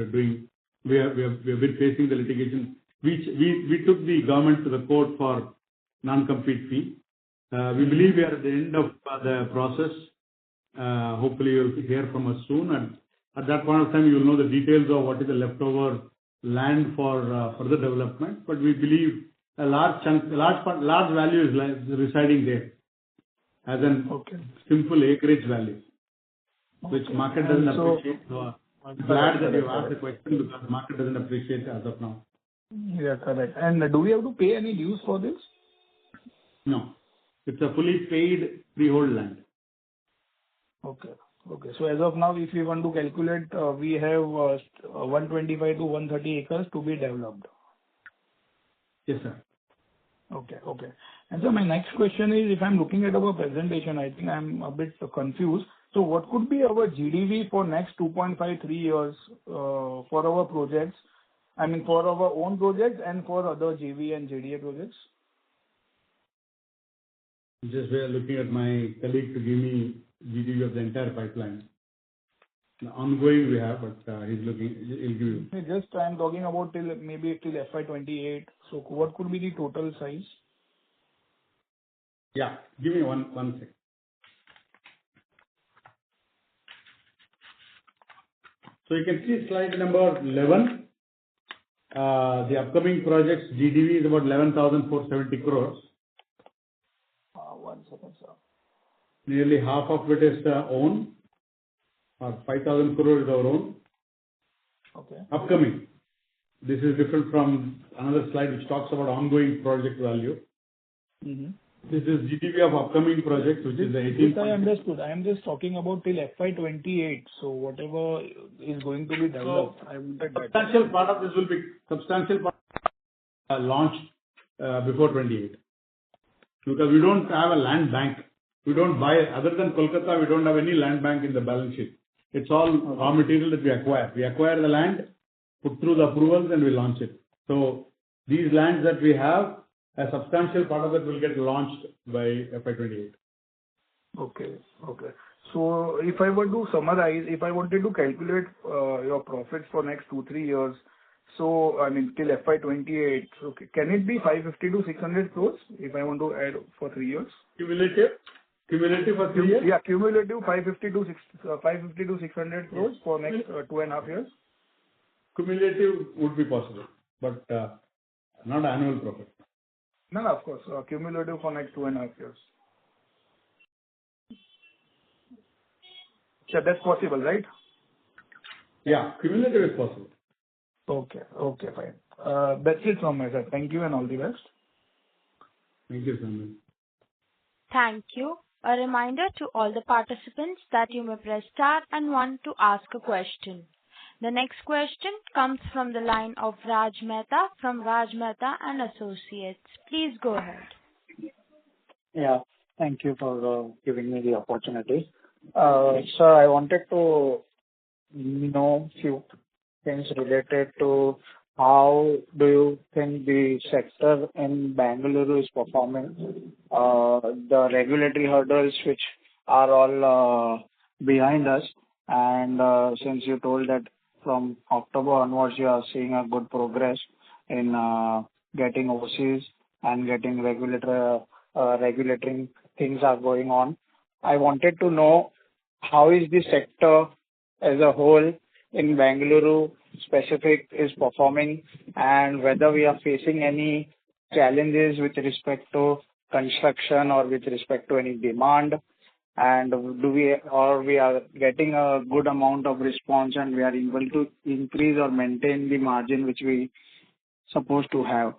are doing. We have been facing the litigation. We took the government to the court for non-compete fee. We believe we are at the end of the process. Hopefully you'll hear from us soon. And at that point of time, you'll know the details of what is the leftover land for further development. But we believe a large value is residing there as an simple acreage value, which market doesn't appreciate. So I'm glad that you asked the question because the market doesn't appreciate as of now. Yeah, correct. And do we have to pay any dues for this? No. It's a fully paid freehold land. Okay. So as of now, if we want to calculate, we have 125 to 130 acres to be developed. Yes, sir. Okay. And so my next question is, if I'm looking at our presentation, I think I'm a bit confused. So what could be our GDV for next 2.5-3 years for our projects? I mean, for our own projects and for other JV and JDA projects? Just we are looking at my colleague to give me GDV of the entire pipeline. The ongoing we have, but he'll give you. Just I'm talking about maybe till FY28. So what could be the total size? Yeah, give me one second. So you can see slide number 11. The upcoming projects GDV is about 11,470 crores. 1 second, sir. Nearly half of it is own, or 5,000 crores is our own. Okay. Upcoming. This is different from another slide which talks about ongoing project value. Mm-hmm. This is GDV of upcoming projects, which is the 18. This I understood. I am just talking about till FY28. So whatever is going to be developed, I wanted that. Substantial part of this will be launched before 28. Because we don't have a land bank. We don't buy, other than Kolkata, we don't have any land bank in the balance sheet. It's all raw material that we acquire. We acquire the land, put through the approvals, and we launch it. So these lands that we have, a substantial part of it will get launched by FY28. Okay. So if I were to summarize, if I wanted to calculate your profits for next 2-3 years, So, I mean, till FY28, so can it be 550 to 600 crores if I want to add for 3 years? Cumulative? Cumulative for 3 years? Yeah, cumulative 550 to 600 crores for next 2.5 years. Cumulative would be possible, but not annual profit. No, of course. Cumulative for next 2.5 years. Yeah, that's possible, right? Yeah, cumulative is possible. Okay, fine. That's it from my side. Thank you and all the best. Thank you, Samuel. Thank you. A reminder to all the participants that you may press star and one to ask a question. The next question comes from the line of Raj Mehta from Raj Mehta and Associates. Please go ahead. Yeah, thank you for giving me the opportunity. Sir, I wanted to know few things related to how do you think the sector in Bangalore is performing? The regulatory hurdles which are all behind us, and since you told that from October onwards you are seeing a good progress in getting OCs and getting regulatory things are going on. I wanted to know how is the sector as a whole in Bangalore specific is performing, and whether we are facing any challenges with respect to construction or with respect to any demand, and we are getting a good amount of response and we are able to increase or maintain the margin which we supposed to have.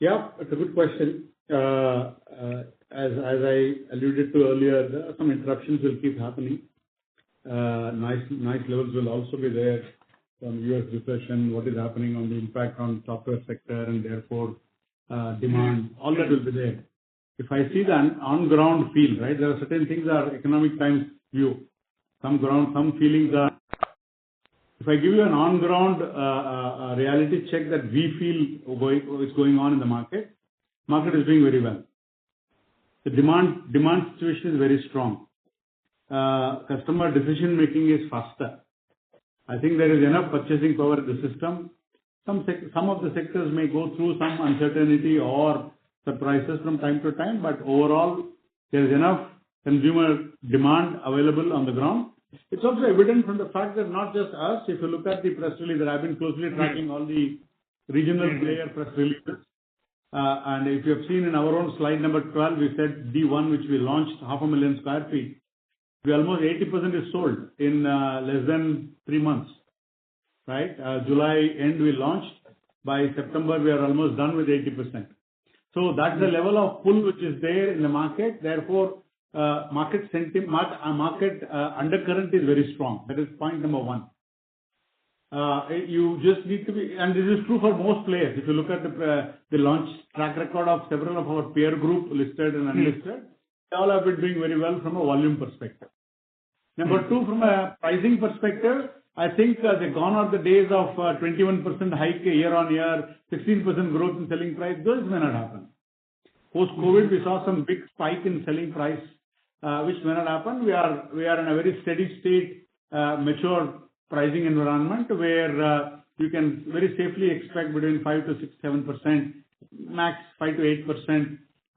Yeah, it's a good question. As I alluded to earlier, some interruptions will keep happening. Nice levels will also be there from US recession, what is happening on the impact on software sector and therefore demand, all that will be there. If I see the on-ground feel, right, there are certain things are economic times view. Some feelings are. If I give you an on-ground reality check that we feel is going on in the market is doing very well. The demand situation is very strong. Customer decision making is faster. I think there is enough purchasing power in the system. Some of the sectors may go through some uncertainty or surprises from time to time, but overall there is enough consumer demand available on the ground. It's also evident from the fact that not just us, if you look at the press release, that I've been closely tracking all the regional player press releases. And if you have seen in our own slide number 12, we said D1, which we launched 500,000 square feet. We almost 80% is sold in less than 3 months, right? July end we launched. By September, we are almost done with 80%. So that's the level of pull which is there in the market. Therefore, market undercurrent is very strong. That is point number one. You just need to be, and this is true for most players. If you look at the launch track record of several of our peer group, listed and unlisted, they all have been doing very well from a volume perspective. Number two, from a pricing perspective, I think they've gone are the days of 21% hike year on year, 16% growth in selling price. Those may not happen. Post-COVID, we saw some big spike in selling price, which may not happen. We are in a very steady state, mature pricing environment where you can very safely expect between 5 to 6, 7%, max 5 to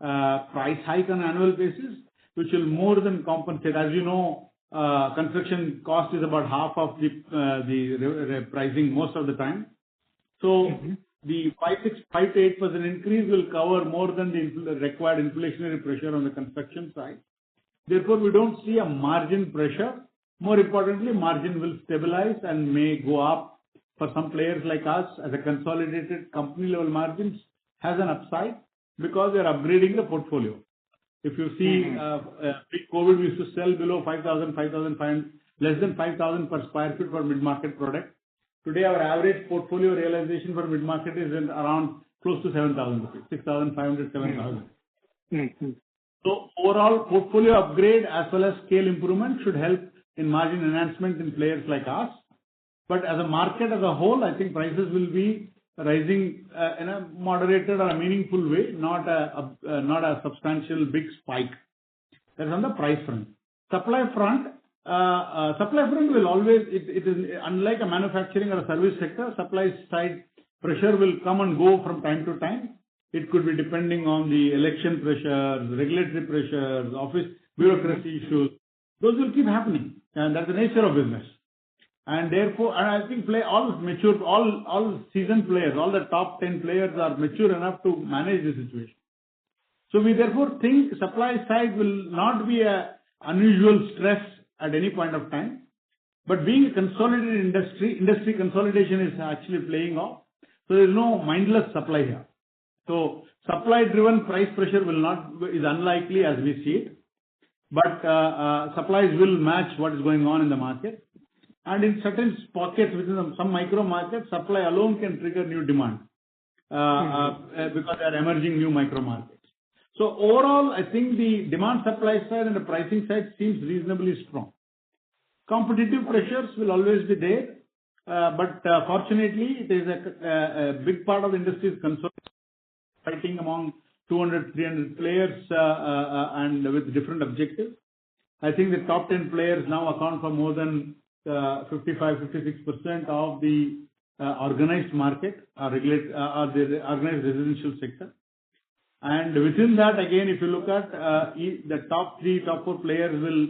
8% price hike on an annual basis, which will more than compensate. As you know, construction cost is about half of the pricing most of the time. So the 5 to 8% increase will cover more than the required inflationary pressure on the construction side. Therefore, we don't see a margin pressure. More importantly, margin will stabilize and may go up for some players like us as a consolidated company level margins has an upside because they are upgrading the portfolio. If you see, pre-COVID, we used to sell below 5,000, 5,500, less than 5,000 per square feet for mid-market product. Today, our average portfolio realization for mid-market is in around close to 7,000 rupees, 6,500, 7,000. So overall portfolio upgrade as well as scale improvement should help in margin enhancement in players like us. But as a market as a whole, I think prices will be rising in a moderated or a meaningful way, not a substantial big spike. That's on the price front. Supply front, Supply front will always, it is unlike a manufacturing or a service sector, supply side pressure will come and go from time to time. It could be depending on the election pressures, regulatory pressures, office bureaucracy issues. Those will keep happening, and that's the nature of business. And therefore, and I think all seasoned players, all the top 10 players are mature enough to manage the situation. So we therefore think supply side will not be a unusual stress at any point of time. But being a consolidated industry consolidation is actually playing off. So there is no mindless supply here. So supply-driven price pressure is unlikely as we see it. But supplies will match what is going on in the market. And in certain pockets within some micro markets, supply alone can trigger new demand because they are emerging new micro markets. So overall, I think the demand supply side and the pricing side seems reasonably strong. Competitive pressures will always be there, but fortunately, it is a big part of the industry is fighting among 200, 300 players and with different objectives. I think the top 10 players now account for more than 55-56% of the organized market, or the organized residential sector. And within that, again, if you look at the top 3, top 4 players will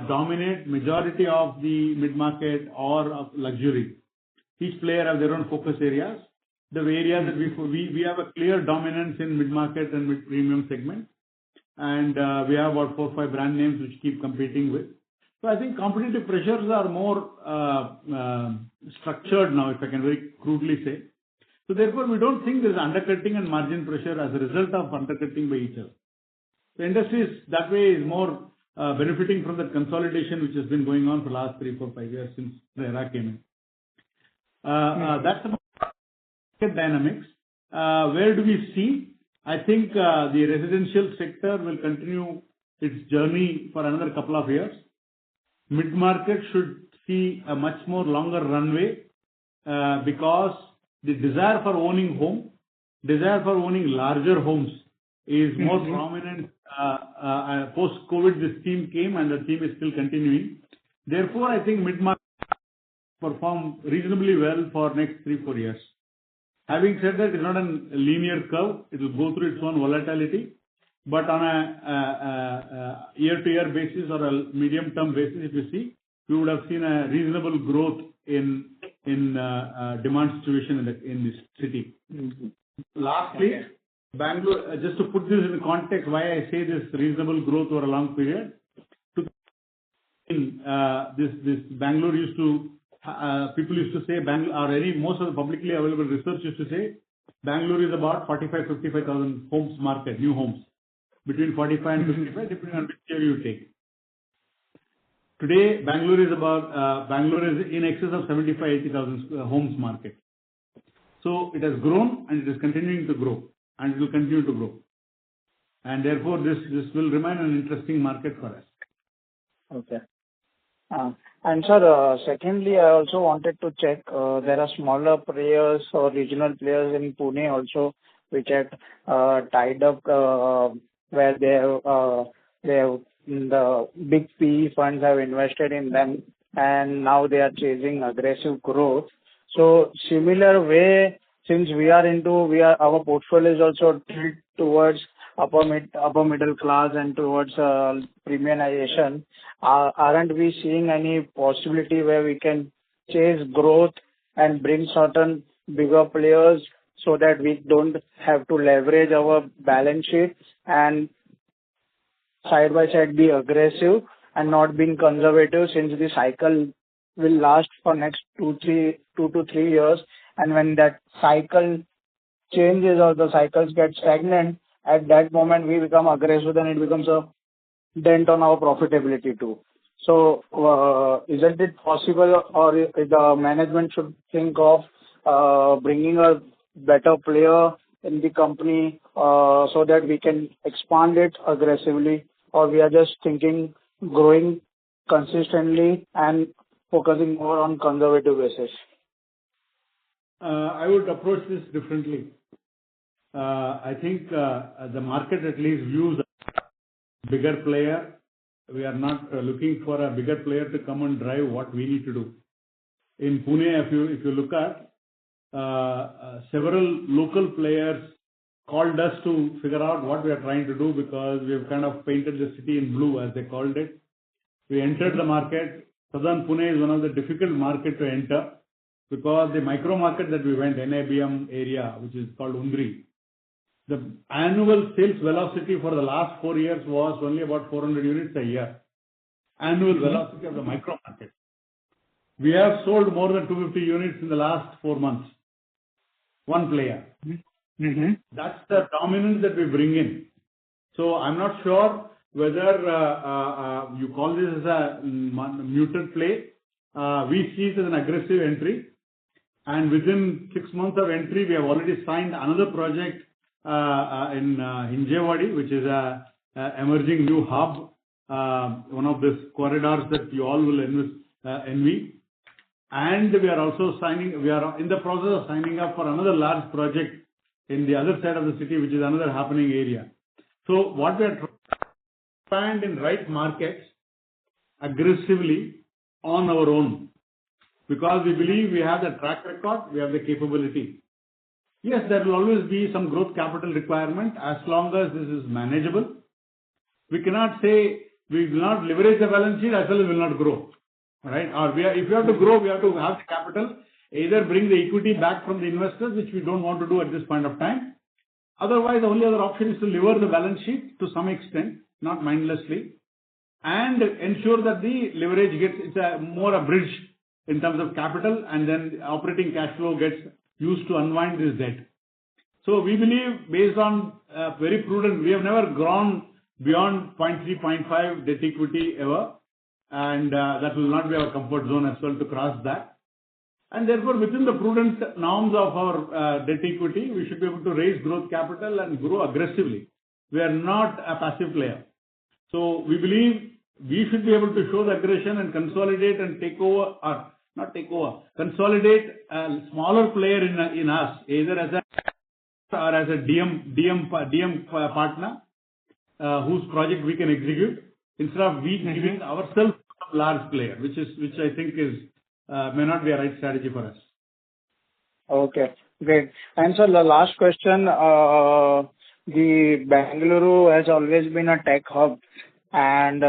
dominate majority of the mid-market or of luxury. Each player has their own focus areas. The areas that we have a clear dominance in mid-market and mid-premium segment. And we have about 4 or 5 brand names which keep competing with. So I think competitive pressures are more structured now, if I can very crudely say. So therefore, we don't think there's undercutting and margin pressure as a result of undercutting by each other. The industry is that way is more benefiting from the consolidation which has been going on for the last 3, 4, 5 years since the era came in. That's about market dynamics. Where do we see? I think the residential sector will continue its journey for another couple of years. Mid-market should see a much more longer runway because the desire for owning larger homes is more prominent. Post-COVID, this theme came and the theme is still continuing. Therefore, I think mid-market perform reasonably well for next 3-4 years. Having said that, it's not a linear curve. It will go through its own volatility. But on a year-to-year basis or a medium-term basis, if you see, we would have seen a reasonable growth in demand situation in this city. Lastly, Bangalore, just to put this in context, why I say this reasonable growth over a long period. This Bangalore used to, people used to say, most of the publicly available research used to say, Bangalore is about 55,000 homes market, new homes. Between 45 and 55, depending on which year you take. Today, Bangalore is in excess of 75,000-80,000 homes market. So it has grown and it is continuing to grow and it will continue to grow. And therefore, this will remain an interesting market for us. Okay. And sir, secondly, I also wanted to check, there are smaller players or regional players in Pune also, which had tied up where the big PE funds have invested in them and now they are chasing aggressive growth. So similar way, since our portfolio is also tilted towards upper middle class and towards premiumization, aren't we seeing any possibility where we can chase growth and bring certain bigger players so that we don't have to leverage our balance sheet and side by side be aggressive and not being conservative, since the cycle will last for next 2 to 3 years, and when that cycle changes or the cycles get stagnant, at that moment we become aggressive, then it becomes a dent on our profitability too. So isn't it possible, or the management should think of bringing a better player in the company so that we can expand it aggressively, or we are just thinking growing consistently and focusing more on conservative basis? I would approach this differently. I think the market at least views a bigger player We are not looking for a bigger player to come and drive what we need to do. In Pune, if you look at several local players called us to figure out what we are trying to do because we have kind of painted the city in blue, as they called it. We entered the market. Southern Pune is one of the difficult market to enter because the micro market that we went, NABM area, which is called Undri, the annual sales velocity for the last 4 years was only about 400 units a year. Annual velocity of the micro market. We have sold more than 250 units in the last 4 months. One player. That's the dominance that we bring in. So I'm not sure whether you call this as a muted play. We see it as an aggressive entry. And within 6 months of entry, we have already signed another project in Hinjewadi, which is a emerging new hub, one of these corridors that you all will envy. And we are also we are in the process of signing up for another large project in the other side of the city, which is another happening area. So what we are trying to expand in right markets aggressively on our own, because we believe we have the track record, we have the capability. Yes, there will always be some growth capital requirement as long as this is manageable. We cannot say we will not leverage the balance sheet as well as will not grow, right? Or if we have to grow, we have to have the capital, either bring the equity back from the investors, which we don't want to do at this point of time. Otherwise, the only other option is to lever the balance sheet to some extent, not mindlessly, and ensure that the leverage gets, it's more a bridge in terms of capital, and then operating cash flow gets used to unwind this debt. So we believe, based on very prudent, we have never grown beyond 0.3, 0.5 debt equity ever, and that will not be our comfort zone as well to cross that. And therefore, within the prudent norms of our debt equity, we should be able to raise growth capital and grow aggressively. We are not a passive player. So we believe we should be able to show the aggression and consolidate and take over, or not take over, consolidate a smaller player in us, either as a or as a DM partner, whose project we can execute, instead of we giving ourselves a large player, which I think is may not be a right strategy for us. Okay, great. And so the last question, the Bengaluru has always been a tech hub, and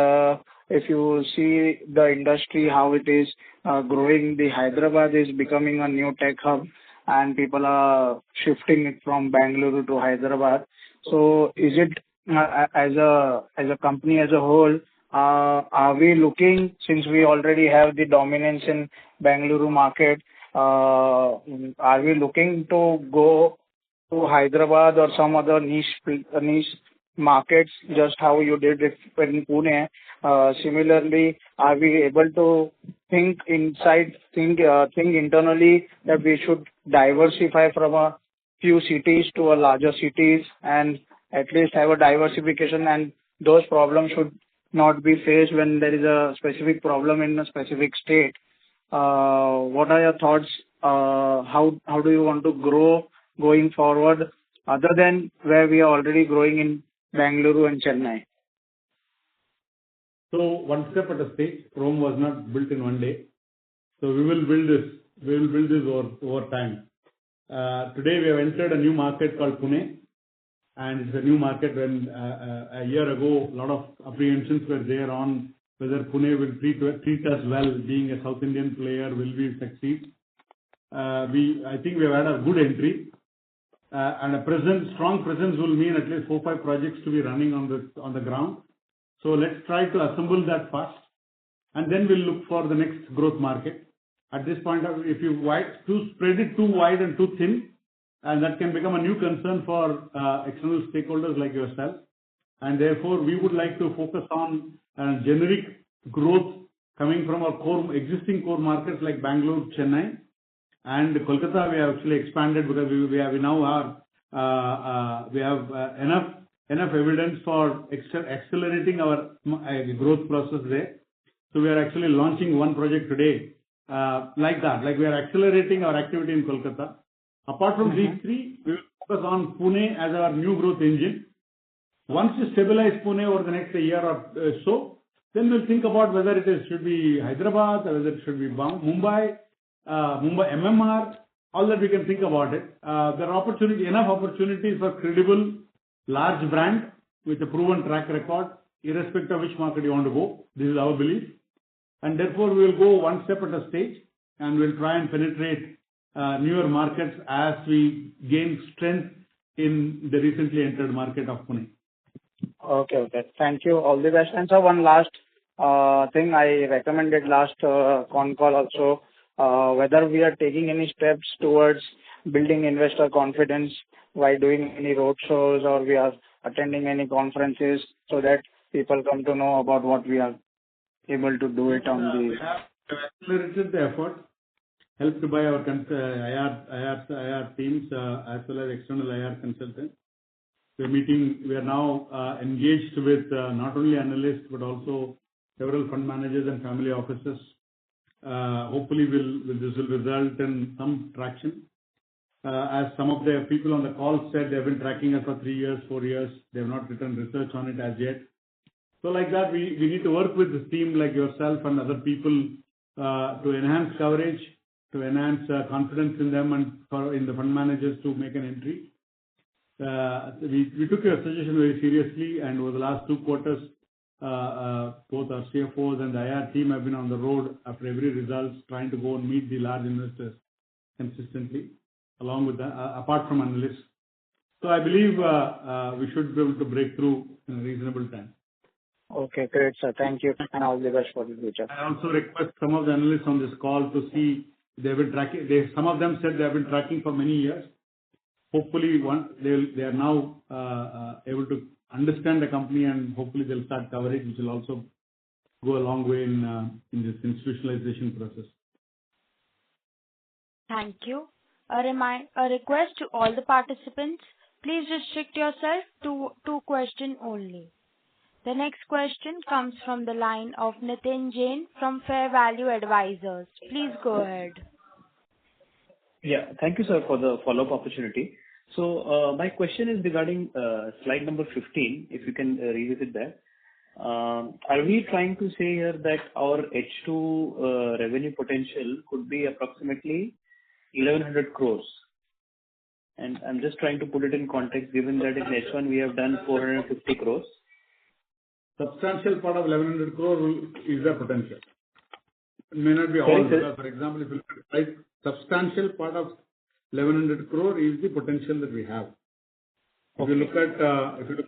if you see the industry, how it is growing, the Hyderabad is becoming a new tech hub, and people are shifting it from Bengaluru to Hyderabad. So is it, as a company as a whole, are we looking, since we already have the dominance in Bengaluru market, are we looking to go to Hyderabad or some other niche markets, just how you did it in Pune? Similarly, are we able to think internally that we should diversify from a few cities to a larger cities and at least have a diversification, and those problems should not be faced when there is a specific problem in a specific state? What are your thoughts? How do you want to grow going forward, other than where we are already growing in Bengaluru and Chennai? So one step at a stage. Rome was not built in one day. So we will build this. We will build this over time. Today we have entered a new market called Pune, and it's a new market. When a year ago, a lot of apprehensions were there on whether Pune will treat us well, being a South Indian player, will we succeed? I think we have had a good entry, and a strong presence will mean at least 4-5 projects to be running on the ground. So let's try to assemble that first, and then we'll look for the next growth market. At this point, if you spread it too wide and too thin, and that can become a new concern for external stakeholders like yourself. And therefore, we would like to focus on generic growth coming from our existing core markets like Bangalore, Chennai, and Kolkata. We have actually expanded because we have enough evidence for accelerating our growth process there. So we are actually launching one project today like that. Like we are accelerating our activity in Kolkata. Apart from these three, we will focus on Pune as our new growth engine. Once we stabilize Pune over the next year or so, Then we'll think about whether should be Hyderabad or whether it should be Mumbai, Mumbai MMR, all that we can think about it. There are enough opportunities for credible, large brand with a proven track record, irrespective of which market you want to go. This is our belief. And therefore, we will go one step at a stage and we'll try and penetrate newer markets as we gain strength in the recently entered market of Pune. Okay. Thank you. All the best. And so one last thing I recommended last con call also, whether we are taking any steps towards building investor confidence by doing any road shows or we are attending any conferences so that people come to know about what we are able to do it on the... We have accelerated the effort, helped by our IR teams as well as external IR consultants. We are now engaged with not only analysts but also several fund managers and family offices. Hopefully this will result in some traction. As some of the people on the call said, they have been tracking us for 3 years, 4 years. They have not written research on it as yet. So like that, we need to work with this team like yourself and other people to enhance coverage, to enhance confidence in them and in the fund managers to make an entry. We took your suggestion very seriously, and over the last 2 quarters, both our CFOs and the IR team have been on the road after every results, trying to go and meet the large investors consistently, along with apart from analysts. So I believe we should be able to break through in a reasonable time. Okay, great, sir. Thank you, and all the best for the future. I also request some of the analysts on this call to see they have been tracking. Some of them said they have been tracking for many years. Hopefully, they are now able to understand the company, and hopefully they'll start coverage, which will also go a long way in this institutionalization process. Thank you. A request to all the participants, please restrict yourself to 2 questions only. The next question comes from the line of Nitin Jain from Fair Value Advisors. Please go ahead. Yeah. Thank you, sir, for the follow-up opportunity. So, my question is regarding slide number 15, if you can revisit that. Are we trying to say here that our H2 revenue potential could be approximately 1,100 crores? And I'm just trying to put it in context, given that in H1 we have done 450 crores. Substantial part of 1,100 crore is the potential. It may not be all. For example, if you look at substantial part of 1,100 crore is the potential that we have. If you look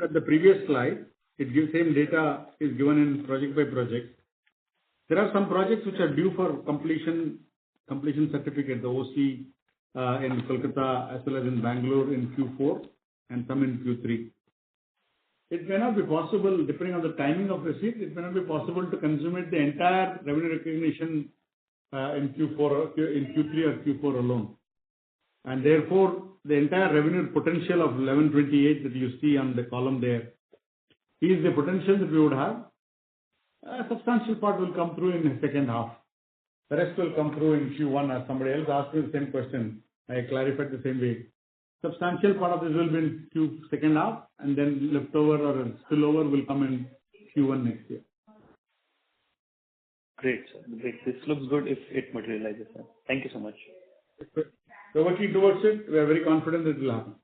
at the previous slide, it gives same data is given in project by project. There are some projects which are due for completion certificate, the OC in Kolkata as well as in Bangalore in Q4 and some in Q3. It may not be possible, depending on the timing of receipt, it may not be possible to consummate the entire revenue recognition in Q3 or Q4 alone. And therefore, the entire revenue potential of 1128 that you see on the column there is the potential that we would have. A substantial part will come through in the second half. The rest will come through in Q1, as somebody else asked me the same question. I clarified the same way. Substantial part of this will be in second half, and then leftover or spillover will come in Q1 next year. Great, sir. Great. This looks good if it materializes, sir. Thank you so much. We're working towards it. We are very confident it will happen.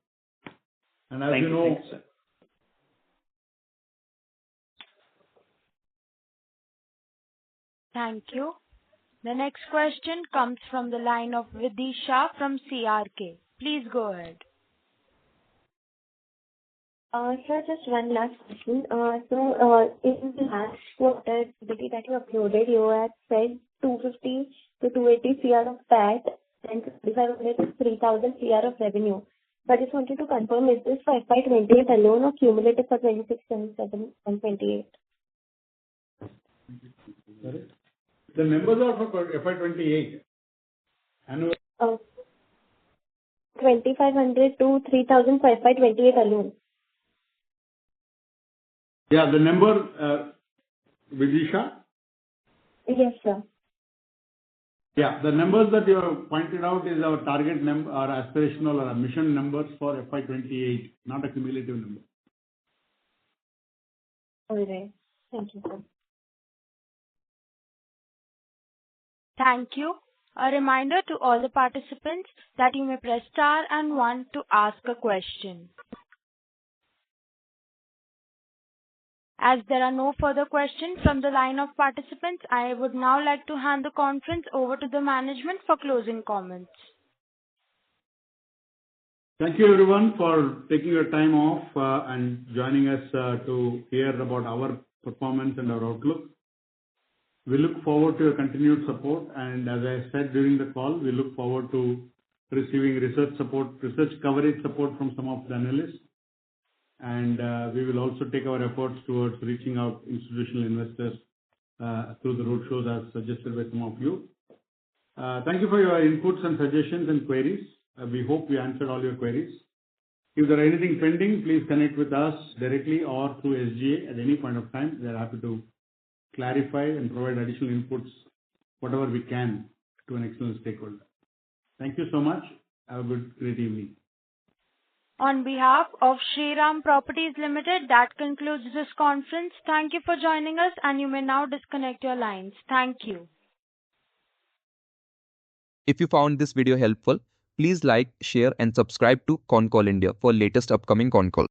And as you know, thank you, sir. Thank you. The next question comes from the line of Vidisha from CRK. Please go ahead. Sir, just one last question. In the last quarter that you uploaded, you had said 250 to 280 CR of PAT and 2,500 to 3,000 CR of revenue. So I just wanted to confirm, is this for FY28 alone or cumulative for 26, 27 and 28? Sorry? The numbers are for FY28. Annual. 2,500 to 3,000 for FY28 alone. Yeah, the number, Vidisha? Yes, sir. Yeah, the numbers that you have pointed out is our target number, our aspirational or our mission numbers for FY28, not a cumulative number. All right. Thank you, sir. Thank you. A reminder to all the participants that you may press star and one to ask a question. As there are no further questions from the line of participants, I would now like to hand the conference over to the management for closing comments. Thank you everyone for taking your time off and joining us to hear about our performance and our outlook. We look forward to your continued support, and as I said during the call, we look forward to receiving research coverage support from some of the analysts. And we will also take our efforts towards reaching out institutional investors through the roadshows as suggested by some of you. Thank you for your inputs and suggestions and queries. We hope we answered all your queries. If there are anything pending, please connect with us directly or through SGA at any point of time. We are happy to clarify and provide additional inputs, whatever we can, to an external stakeholder. Thank you so much. Have a great evening. On behalf of Shriram Properties Limited, that concludes this conference. Thank you for joining us, and you may now disconnect your lines. Thank you. If you found this video helpful, please like, share and subscribe to Concall India for latest upcoming Concall.